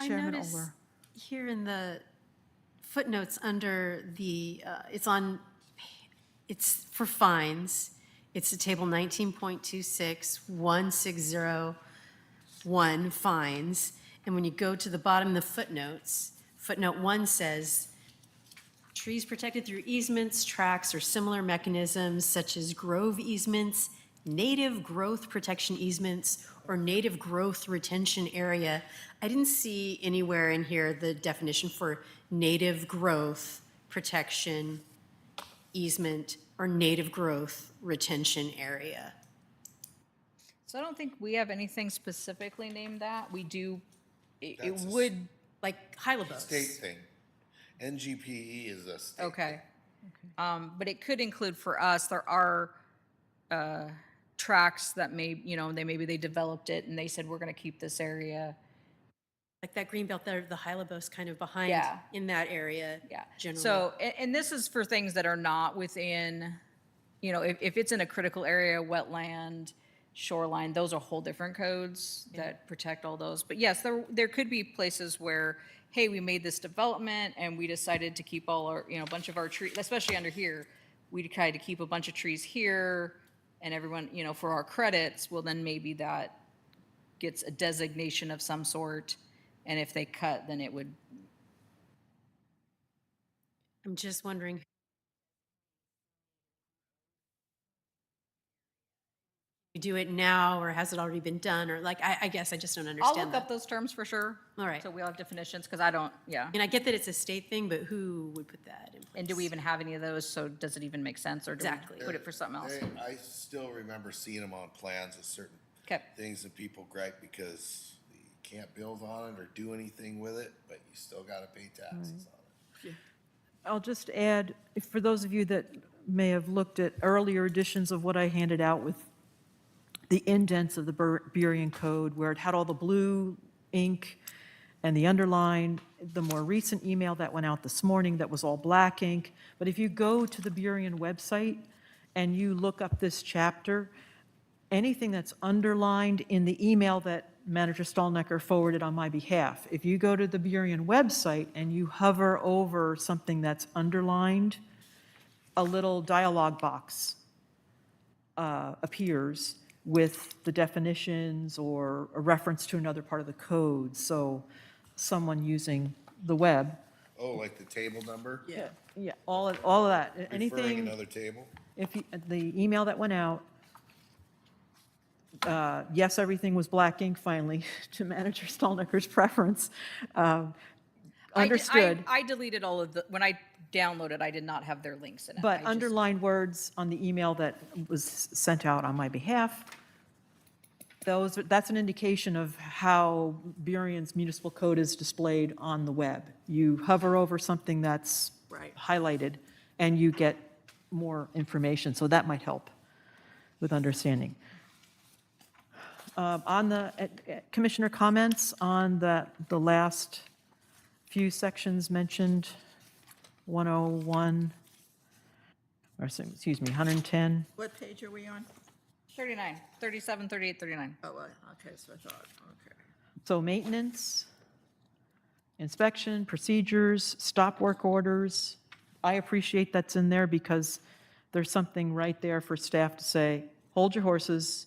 I Chairman notice Oler. here in the footnotes under the, it's for fines. It's the table 19.26, 1601 fines. And when you go to the bottom of the footnotes, footnote 1 says, trees protected through easements, tracks, or similar mechanisms such as grove easements, native growth protection easements, or native growth retention area. I didn't see anywhere in here the definition for native growth protection easement or native growth retention area. So I don't think we have anything specifically named that. We do, it That's a would, Like Hylebos. State thing. NGPE is a state. okay. But it could include for us, there are tracks that maybe they developed it and they said, we're going to keep this area. Like that green belt there, the Hylebos kind of behind Yeah. in that area. Yeah. Generally. So, and this is for things that are not within, if it's in a critical area, wetland, shoreline, those are whole different codes that protect all those. But yes, there could be places where, hey, we made this development and we decided to keep all our, a bunch of our trees, especially under here, we tried to keep a bunch of trees here and everyone, for our credits, well, then maybe that gets a designation of some sort. And if they cut, then it would. I'm just wondering. You do it now, or has it already been done? Or like, I guess I just don't I'll understand look that. up those terms for sure. All right. So we'll have definitions, because I don't, yeah. And I get that it's a state thing, but who would put that in place? And do we even have any of those? So does it even make sense, or do Exactly. we put it for something else? I still remember seeing them on plans of certain Okay. things that people gripe because you can't build on it or do anything with it, but you still gotta pay taxes on it. I'll just add, for those of you that may have looked at earlier editions of what I handed out with the indents of the Burien Code, where it had all the blue ink and the underline, the more recent email that went out this morning that was all black ink. But if you go to the Burien website and you look up this chapter, anything that's underlined in the email that Manager Stallnecker forwarded on my behalf, if you go to the Burien website and you hover over something that's underlined, a little dialog box appears with the definitions or a reference to another part of the code. So someone using the web, Oh, like the table number? yeah, all of that, Referring anything. another table? If the email that went out, yes, everything was black ink finally, to Manager Stallnecker's preference. Understood, I deleted all of when I downloaded, I did not have their links in it. I but just- underlined words on the email that was sent out on my behalf, that's an indication of how Burien's municipal code is displayed on the web. You hover over something that's highlighted, and you get more information, so that might help with understanding. On the, Commissioner comments on the last few sections mentioned, 101, or excuse me, 110. What page are we on? 39, 37, 38, 39. Oh, okay, so I thought, okay. So maintenance, inspection, procedures, stop work orders. I appreciate that's in there because there's something right there for staff to say, hold your horses.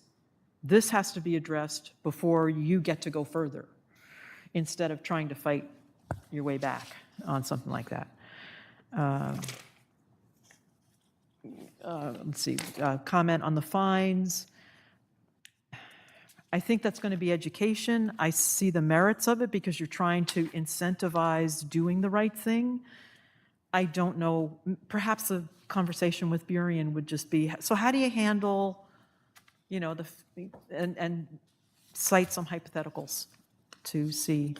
This has to be addressed before you get to go further, instead of trying to fight your way back on something like that. Let's see, comment on the fines. I think that's going to be education. I see the merits of it because you're trying to incentivize doing the right thing. I don't know, perhaps a conversation with Burien would just be, so how do you handle, and cite some hypotheticals to see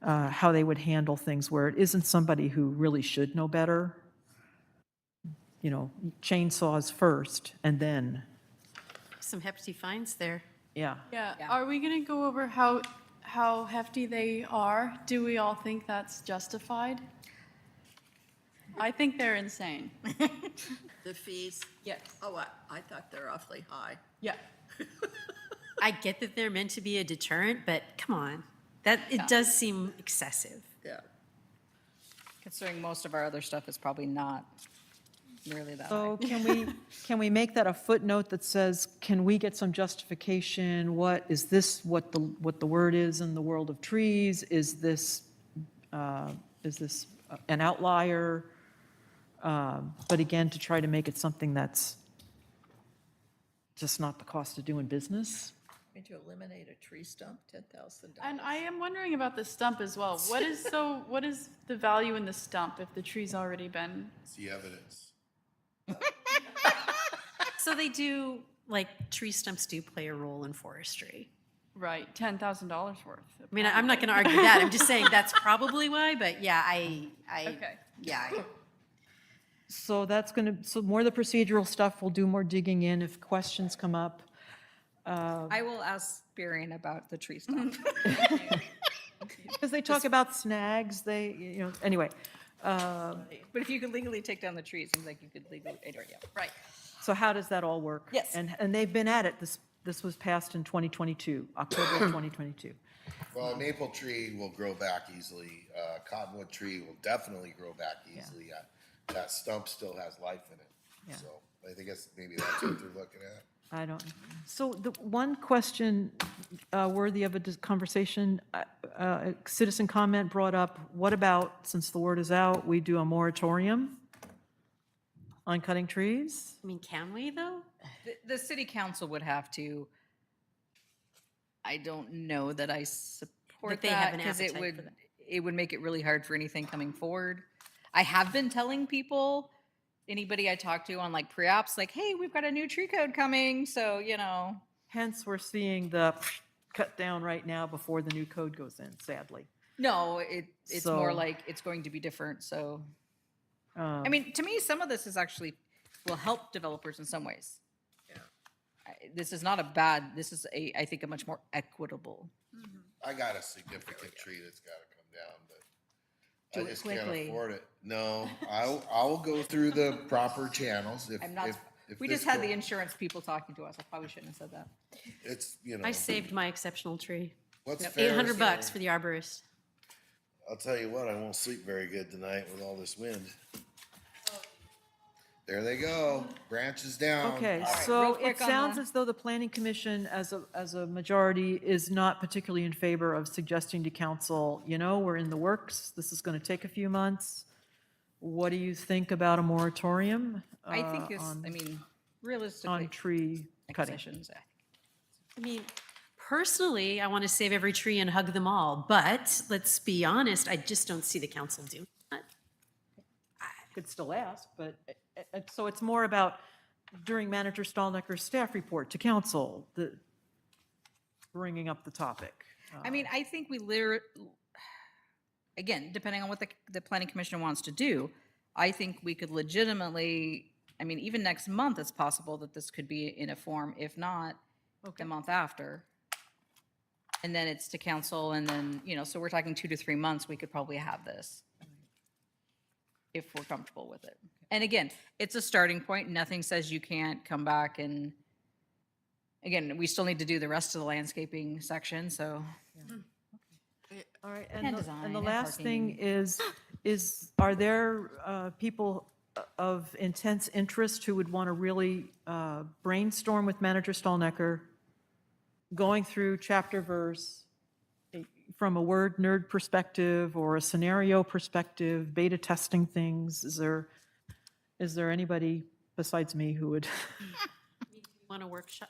how they would handle things where it isn't somebody who really should know better. Chainsaws first, and then, Some hefty fines there. yeah. Yeah, Yeah. are we gonna go over how hefty they are? Do we all think that's justified? I think they're insane. The fees? Yes. Oh, I thought they're awfully high. Yeah. I get that they're meant to be a deterrent, but come on, it does seem excessive. Yeah. Considering most of our other stuff is probably not nearly that high. So can we make that a footnote that says, can we get some justification? What, is this what the word is in the world of trees? Is this an outlier? But again, to try to make it something that's just not the cost of doing business. To eliminate a tree stump, $10,000. And I am wondering about the stump as well. What is the value in the stump if the tree's already been? It's the evidence. So they do, like, tree stumps do play a role in forestry. Right, $10,000 worth. I mean, I'm not going to argue that. I'm just saying that's probably why, but yeah, Okay. yeah. So that's going to, so more of the procedural stuff, we'll do more digging in if questions come up. I will ask Barian about the tree stump. Because they talk about snags, anyway. But if you could legally take down the tree, it seems like you could legally, anyway, yeah. Right. So how does that all work? Yes. And they've been at it. This was passed in 2022, October of 2022. Well, a maple tree will grow back easily. Cottonwood tree will definitely grow back easily. That stump still has life in it. Yeah. So I think maybe that's what they're looking at. I don't, so the one question worthy of a conversation, a citizen comment brought up, what about, since the word is out, we do a moratorium on cutting trees? I mean, can we, though? The city council would have to, I don't know that I support That they have that, an because appetite for that. it would make it really hard for anything coming forward. I have been telling people, anybody I talk to on like pre-ops, like, hey, we've got a new tree code coming, so, Hence, we're seeing the cut down right now before the new code goes in, sadly. No, it's more So- like it's going to be different, so. Um, I mean, to me, some of this is actually, will help developers in some ways. This is not a bad, this is I think a much more equitable. I got a significant tree that's gotta come down, but Do I it just can't quickly. afford it. No, I'll go through the proper channels if, I'm not, if we this just had the go- insurance people talking to us. I probably shouldn't have said that. It's, I saved my exceptional tree. what's fair is $800 fair. for the arborist. I'll tell you what, I won't sleep very good tonight with all this wind. There they go, branches down. Okay, real so quick it on sounds the- as though the planning commission as a majority is not particularly in favor of suggesting to council, we're in the works, this is going to take a few months. What do you think about a moratorium? I think it's, on- I mean, realistically. On tree cutting? concessions, I mean, personally, I want to save every tree and hug them all, but let's be honest, I just don't see the council doing that. Could still ask, but, so it's more about during Manager Stallnecker's staff report to council, bringing up the topic. I mean, I think again, depending on what the planning commission wants to do, I think we could legitimately, I mean, even next month, it's possible that this could be in a form, if not the month after. And then it's to council, and then, so we're talking 2 to 3 months, we could probably have this. If we're comfortable with it. And again, it's a starting point. Nothing says you can't come back and, again, we still need to do the rest of the landscaping section, so. All right, And and design the and last thing parking. is, are there people of intense interest who would want to really brainstorm with Manager Stallnecker, going through chapter verse, from a word nerd perspective or a scenario perspective, beta testing things? Is there anybody besides me who would, Want to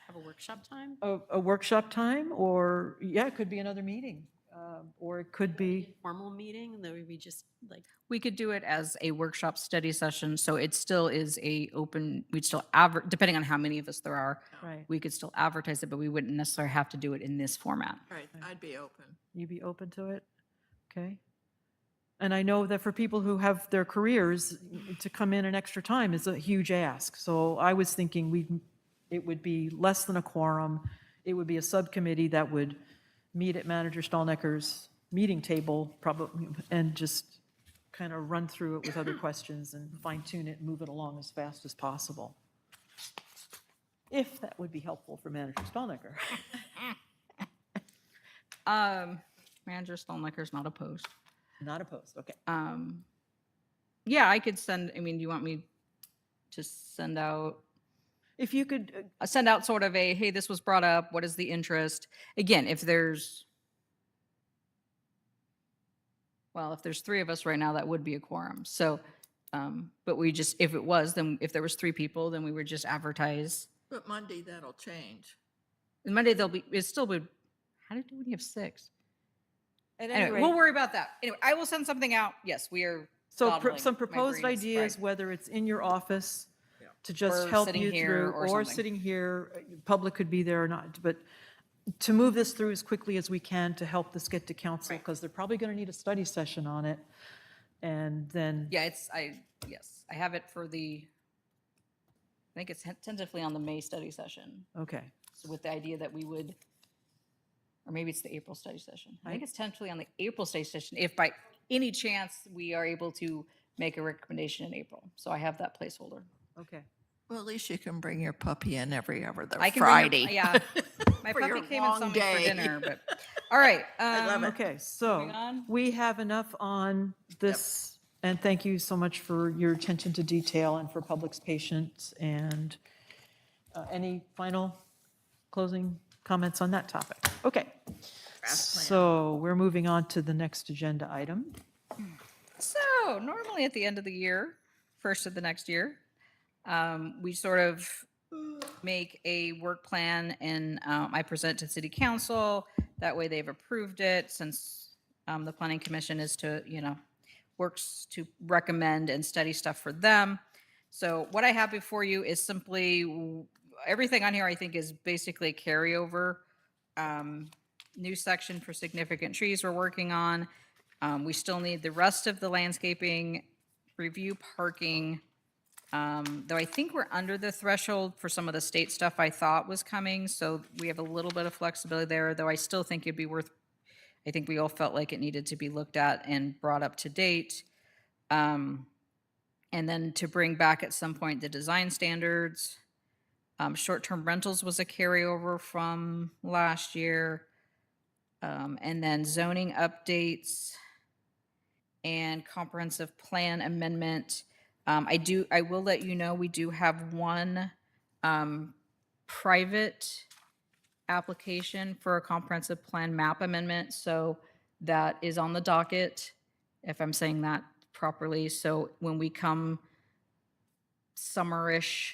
have a workshop time? a workshop time, or, yeah, it could be another meeting, or it could be, Formal meeting, and then we just like, We could do it as a workshop study session, so it still is we'd still depending on how many of us there are, right, we could still advertise it, but we wouldn't necessarily have to do it in this format. Right, I'd be open. you'd be open to it? Okay. And I know that for people who have their careers, to come in an extra time is a huge ask. So I was thinking it would be less than a quorum. It would be a subcommittee that would meet at Manager Stallnecker's meeting table, probably, and just kind of run through it with other questions and fine tune it and move it along as fast as possible. If that would be helpful for Manager Stallnecker. Manager Stolnecker's not opposed. Not opposed, okay. Yeah, I could send, I mean, do you want me to send out? If you could, Send out sort of a, hey, this was brought up, what is the interest? Again, if there's three of us right now, that would be a quorum. So, but we just, if it was, then if there was three people, then we would just advertise. But Monday, that'll change. And Monday, it still would, how did we have six? at any Anyway, rate, we'll worry about that. Anyway, I will send something out. Yes, we are. so dawdling. some My proposed brain is ideas, fried. whether it's in your office to just Or help sitting you here through, or or something. sitting here, public could be there or not, but to move this through as quickly as we can to help this get to council, because they're probably going to need a study session on it. And then, Yeah, yes, I have it for I think it's tentatively on the May study session. okay. So with the idea that we would, or maybe it's the April study session. I think it's tentatively on the April study session, if by any chance we are able to make a recommendation in April. So I have that placeholder. Okay. Well, at least you can bring your puppy in every other I can bring Friday. yeah. My For puppy your came and saw long me for day. dinner, but, all right. Okay, so Moving on. we have enough on this, and thank you so much for your attention to detail and for public's patience. And any final closing comments on that topic? Okay. So we're moving on to the next agenda item. So normally at the end of the year, first of the next year, we sort of make a work plan and I present to city council. That way they've approved it, since the planning commission is to, works to recommend and study stuff for them. So what I have before you is simply, everything on here I think is basically a carryover. New section for significant trees we're working on. We still need the rest of the landscaping, review parking. Though I think we're under the threshold for some of the state stuff I thought was coming, so we have a little bit of flexibility there, though I still think it'd be I think we all felt like it needed to be looked at and brought up to date. And then to bring back at some point the design standards. Short-term rentals was a carryover from last year. And then zoning updates and comprehensive plan amendment. I will let you know, we do have one private application for a comprehensive plan map amendment. So that is on the docket, if I'm saying that properly. So when we come summerish,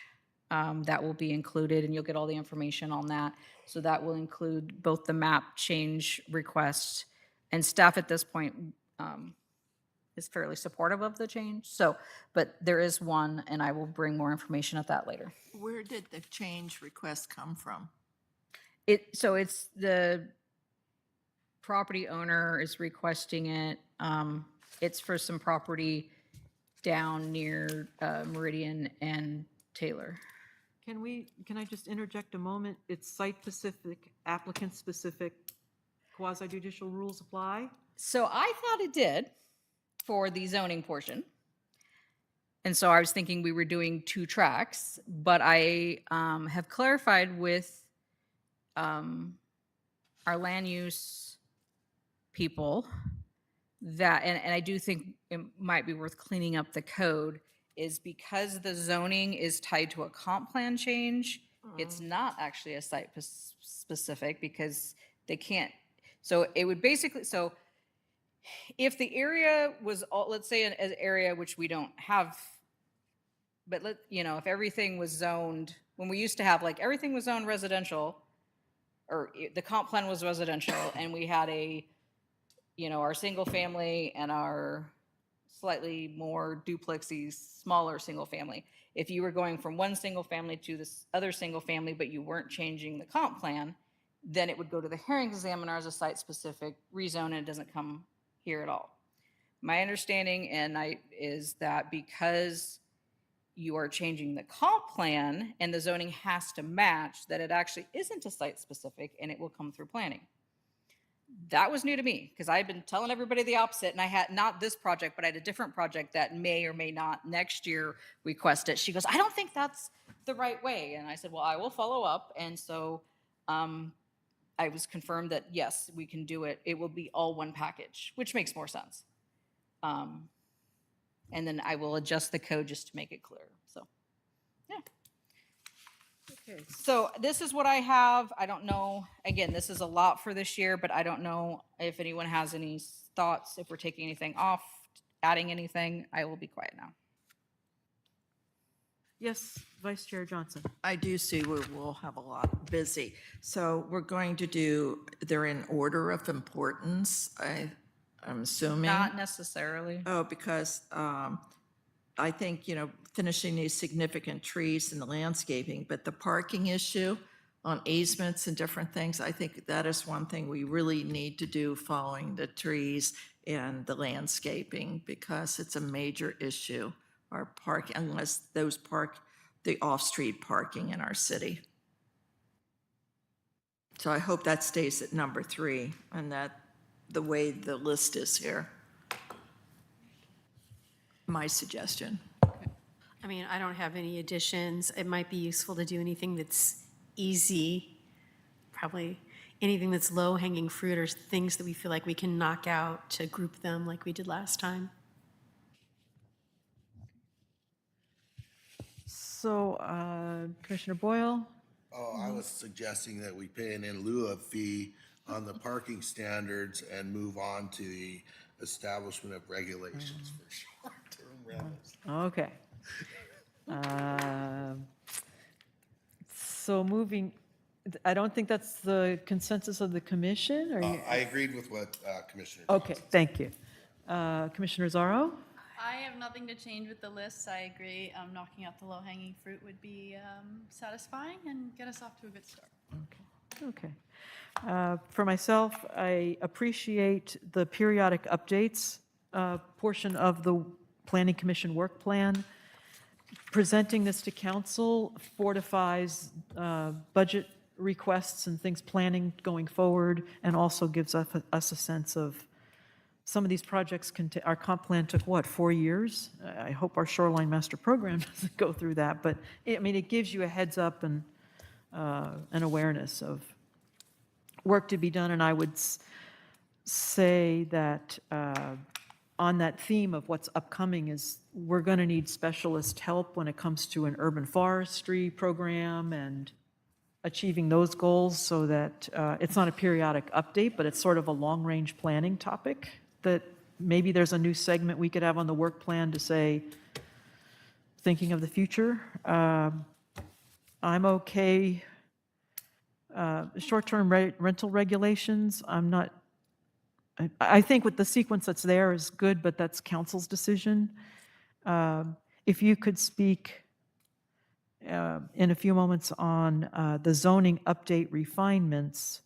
that will be included and you'll get all the information on that. So that will include both the map change requests, and staff at this point is fairly supportive of the change. So, but there is one, and I will bring more information at that later. Where did the change request come from? So it's the property owner is requesting it. It's for some property down near Meridian and Taylor. Can I just interject a moment? It's site-specific, applicant-specific, quasi-judicial rules apply? So I thought it did for the zoning portion. And so I was thinking we were doing 2 tracks, but I have clarified with our land use people that, and I do think it might be worth cleaning up the code, is because the zoning is tied to a comp plan change, it's not actually a site specific, because they can't, so it would basically, so if the area was, let's say an area which we don't have, but if everything was zoned, when we used to have, like, everything was zoned residential, or the comp plan was residential, and we had our single family and our slightly more duplexy, smaller single family. If you were going from one single family to this other single family, but you weren't changing the comp plan, then it would go to the hearing examiner as a site-specific rezone, and it doesn't come here at all. My understanding is that because you are changing the comp plan and the zoning has to match, that it actually isn't a site-specific and it will come through planning. That was new to me, because I've been telling everybody the opposite, and I had not this project, but I had a different project that may or may not next year request it. She goes, I don't think that's the right way. And I said, well, I will follow up. And so I was confirmed that, yes, we can do it. It will be all one package, which makes more sense. And then I will adjust the code just to make it clear. So, yeah. Okay. So this is what I have. I don't know, again, this is a lot for this year, but I don't know if anyone has any thoughts, if we're taking anything off, adding anything. I will be quiet now. Yes, Vice Chair Johnson. I do see we'll have a lot busy. So we're going to do, they're in order of importance, I'm assuming. Not necessarily. Oh, because I think, finishing these significant trees and the landscaping, but the parking issue on easements and different things, I think that is one thing we really need to do following the trees and the landscaping, because it's a major issue, our park, unless those the off-street parking in our city. So I hope that stays at number 3, and that the way the list is here. My suggestion. I mean, I don't have any additions. It might be useful to do anything that's easy, probably anything that's low-hanging fruit or things that we feel like we can knock out to group them like we did last time. So Commissioner Boyle? Oh, I was suggesting that we pay an in lieu of fee on the parking standards and move on to the establishment of regulations for short-term rentals. Okay. So moving, I don't think that's the consensus of the commission, or you? I agreed with what Commissioner. Okay, thank you. Commissioner Zorro? I have nothing to change with the lists. I agree. Knocking out the low-hanging fruit would be satisfying and get us off to a good start. Okay. For myself, I appreciate the periodic updates portion of the Planning Commission work plan. Presenting this to council fortifies budget requests and things planning going forward, and also gives us a sense of some of these projects. Our comp plan took, 4 years? I hope our shoreline master program doesn't go through that, but it gives you a heads up and an awareness of work to be done. And I would say that on that theme of what's upcoming is we're going to need specialist help when it comes to an urban forestry program and achieving those goals, so that it's not a periodic update, but it's sort of a long-range planning topic that maybe there's a new segment we could have on the work plan to say, thinking of the future. I'm okay. Short-term rental regulations, I'm not, I think with the sequence that's there is good, but that's council's decision. If you could speak in a few moments on the zoning update refinements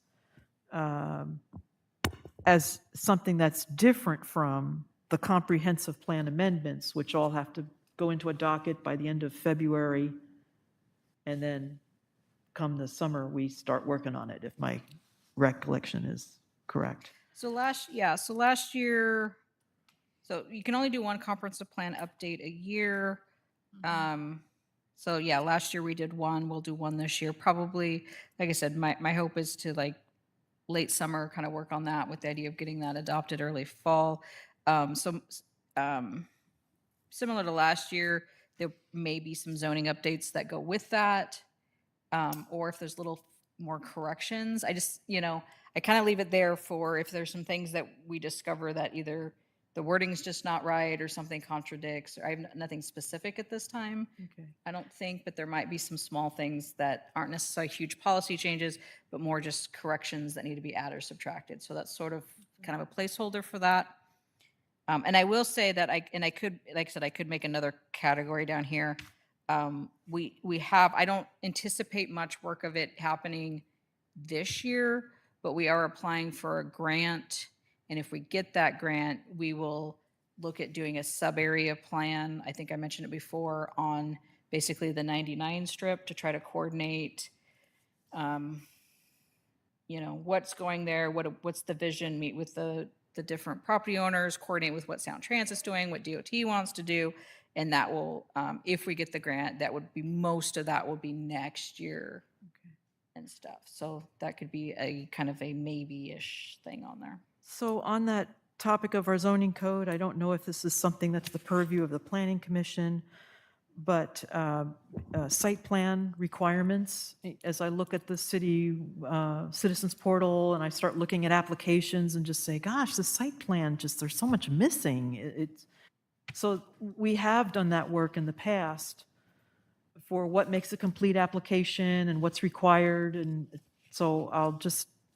as something that's different from the comprehensive plan amendments, which all have to go into a docket by the end of February, and then come the summer, we start working on it, if my recollection is correct. So last year, so you can only do one comprehensive plan update a year. So yeah, last year we did one, we'll do one this year. Probably, like I said, my hope is to late summer kind of work on that with the idea of getting that adopted early fall. Similar to last year, there may be some zoning updates that go with that. Or if there's little more corrections, I kind of leave it there for if there's some things that we discover that either the wording's just not right or something contradicts, or I have nothing specific at this time. Okay. I don't think, but there might be some small things that aren't necessarily huge policy changes, but more just corrections that need to be added or subtracted. So that's sort of kind of a placeholder for that. And I will say that I could, like I said, I could make another category down here. I don't anticipate much work of it happening this year, but we are applying for a grant. And if we get that grant, we will look at doing a sub-area plan. I think I mentioned it before, on basically the 99 strip to try to coordinate, what's going there, what's the vision, meet with the different property owners, coordinate with what Sound Transit's doing, what DOT wants to do. And that will, if we get the grant, most of that will be next year and stuff. So that could be a kind of a maybe-ish thing on there. So on that topic of our zoning code. I don't know if this is something that's the purview of the Planning Commission, but site plan requirements, as I look at the city citizens portal and I start looking at applications and just say, gosh, the site plan, just, there's so much missing. So we have done that work in the past for what makes a complete application and what's required. And so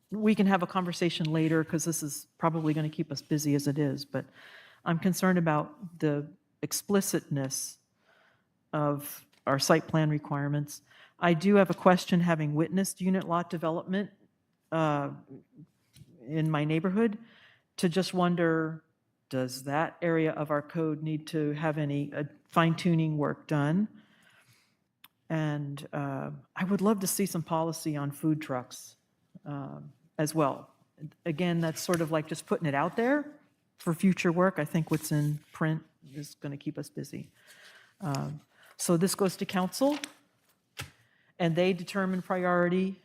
we can have a conversation later because this is probably going to keep us busy as it is. But I'm concerned about the explicitness of our site plan requirements. I do have a question, having witnessed unit lot development in my neighborhood, to just wonder, does that area of our code need to have any fine-tuning work done? And I would love to see some policy on food trucks as well. Again, that's sort of like just putting it out there for future work. I think what's in print is going to keep us busy. So this goes to council, and they determine priority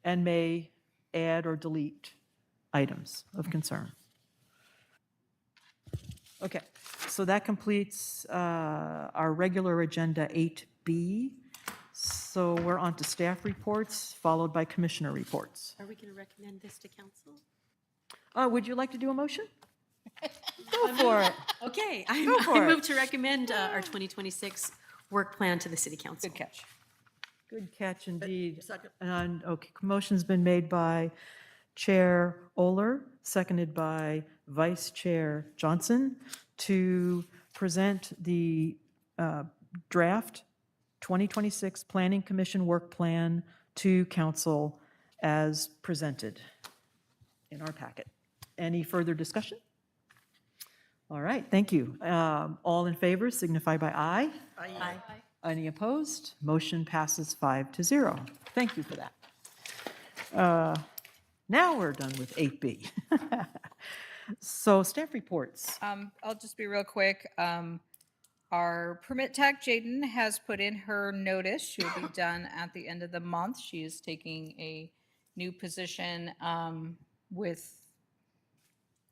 and may add or delete items of concern. Okay, so that completes our regular agenda 8B. So we're on to staff reports, followed by commissioner reports. Are we going to recommend this to council? Would you like to do a motion? Go for it. Okay, Go for I it. move to recommend our 2026 work plan to the city council. Good catch. Good catch indeed. And, okay, motion's been made by Chair Oler, seconded by Vice Chair Johnson, to present the draft 2026 Planning Commission Work Plan to council as presented in our packet. Any further discussion? All right, thank you. All in favor signify by aye. Aye. Any opposed? Motion passes 5-0. Thank you for that. Now we're done with 8B. So staff reports. I'll just be real quick. Our permit tech, Jaden, has put in her notice. She'll be done at the end of the month. She is taking a new position with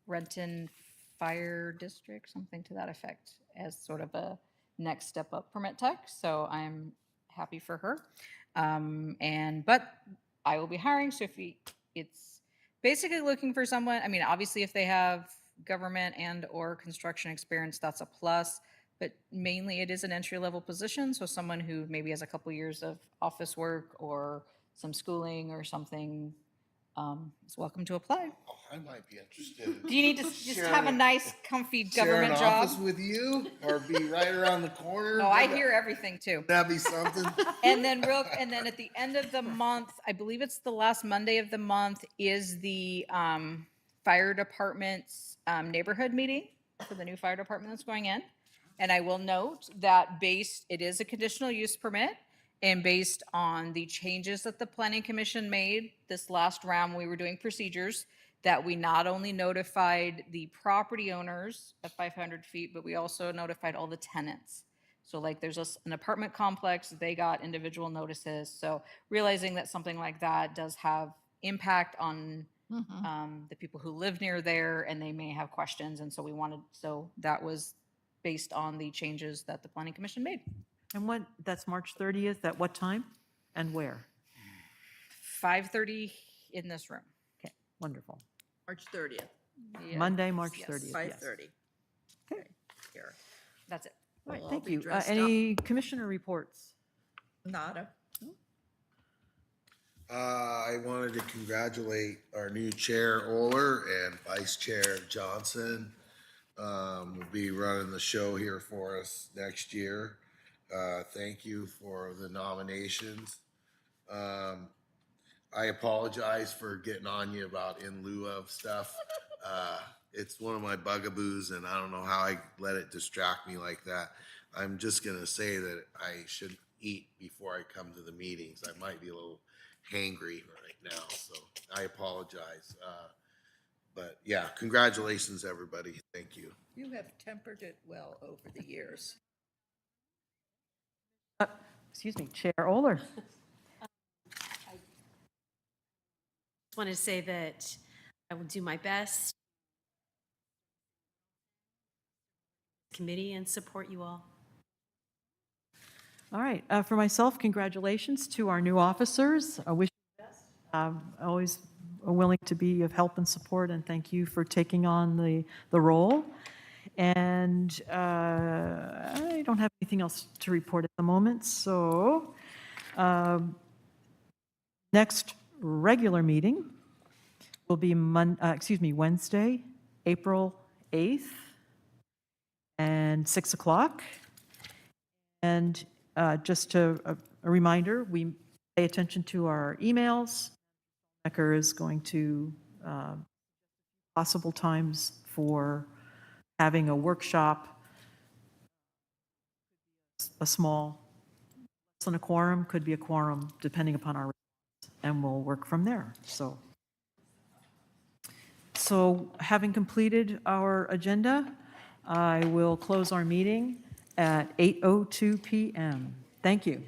Renton Fire District, something to that effect, as sort of a next step up permit tech. So I'm happy for her. But I will be hiring, so it's basically looking for someone, I mean, obviously if they have government and or construction experience, that's a plus, but mainly it is an entry-level position, so someone who maybe has a couple years of office work or some schooling or something is welcome to apply. Oh, I might be interested. Do you need to just have a nice, comfy government Share an job? office with you, or be right around the corner? Oh, I hear everything too. That'd be something. And then at the end of the month, I believe it's the last Monday of the month, is the fire department's neighborhood meeting for the new fire department that's going in. And I will note that it is a conditional use permit, and based on the changes that the planning commission made this last round, when we were doing procedures, that we not only notified the property owners at 500 feet, but we also notified all the tenants. So like there's an apartment complex, they got individual notices. So realizing that something like that does have impact on the people who live near there, and they may have questions. And so that was based on the changes that the planning commission made. And that's March 30th, at what time and where? 5:30 in this room. Okay, wonderful. March 30th, Yeah. Monday, March Yes. 30th. yes. 5:30. Okay, here. That's it. All right, We'll all thank be you. dressed up. Any commissioner reports? Nada. I wanted to congratulate our new chair, Oler, and vice chair, Johnson. Will be running the show here for us next year. Thank you for the nominations. I apologize for getting on you about in lieu of stuff. It's one of my bugaboos, and I don't know how I let it distract me like that. I'm just gonna say that I should eat before I come to the meetings. I might be a little hangry right now, so I apologize. But yeah, congratulations, everybody. Thank you. You have tempered it well over the years. Excuse me, Chair Oler. Just wanted to say that I will do my best committee and support you all. All right, for myself, congratulations to our new officers. I wish you the best. Always willing to be of help and support, and thank you for taking on the role. And I don't have anything else to report at the moment, so next regular meeting will be Wednesday, April 8th, and 6 o'clock. And just a reminder, we pay attention to our emails. Becker is going to possible times for having a workshop, a small, less than a quorum, could be a quorum, depending upon our, and we'll work from there. So having completed our agenda, I will close our meeting at 8:02 p.m. Thank you.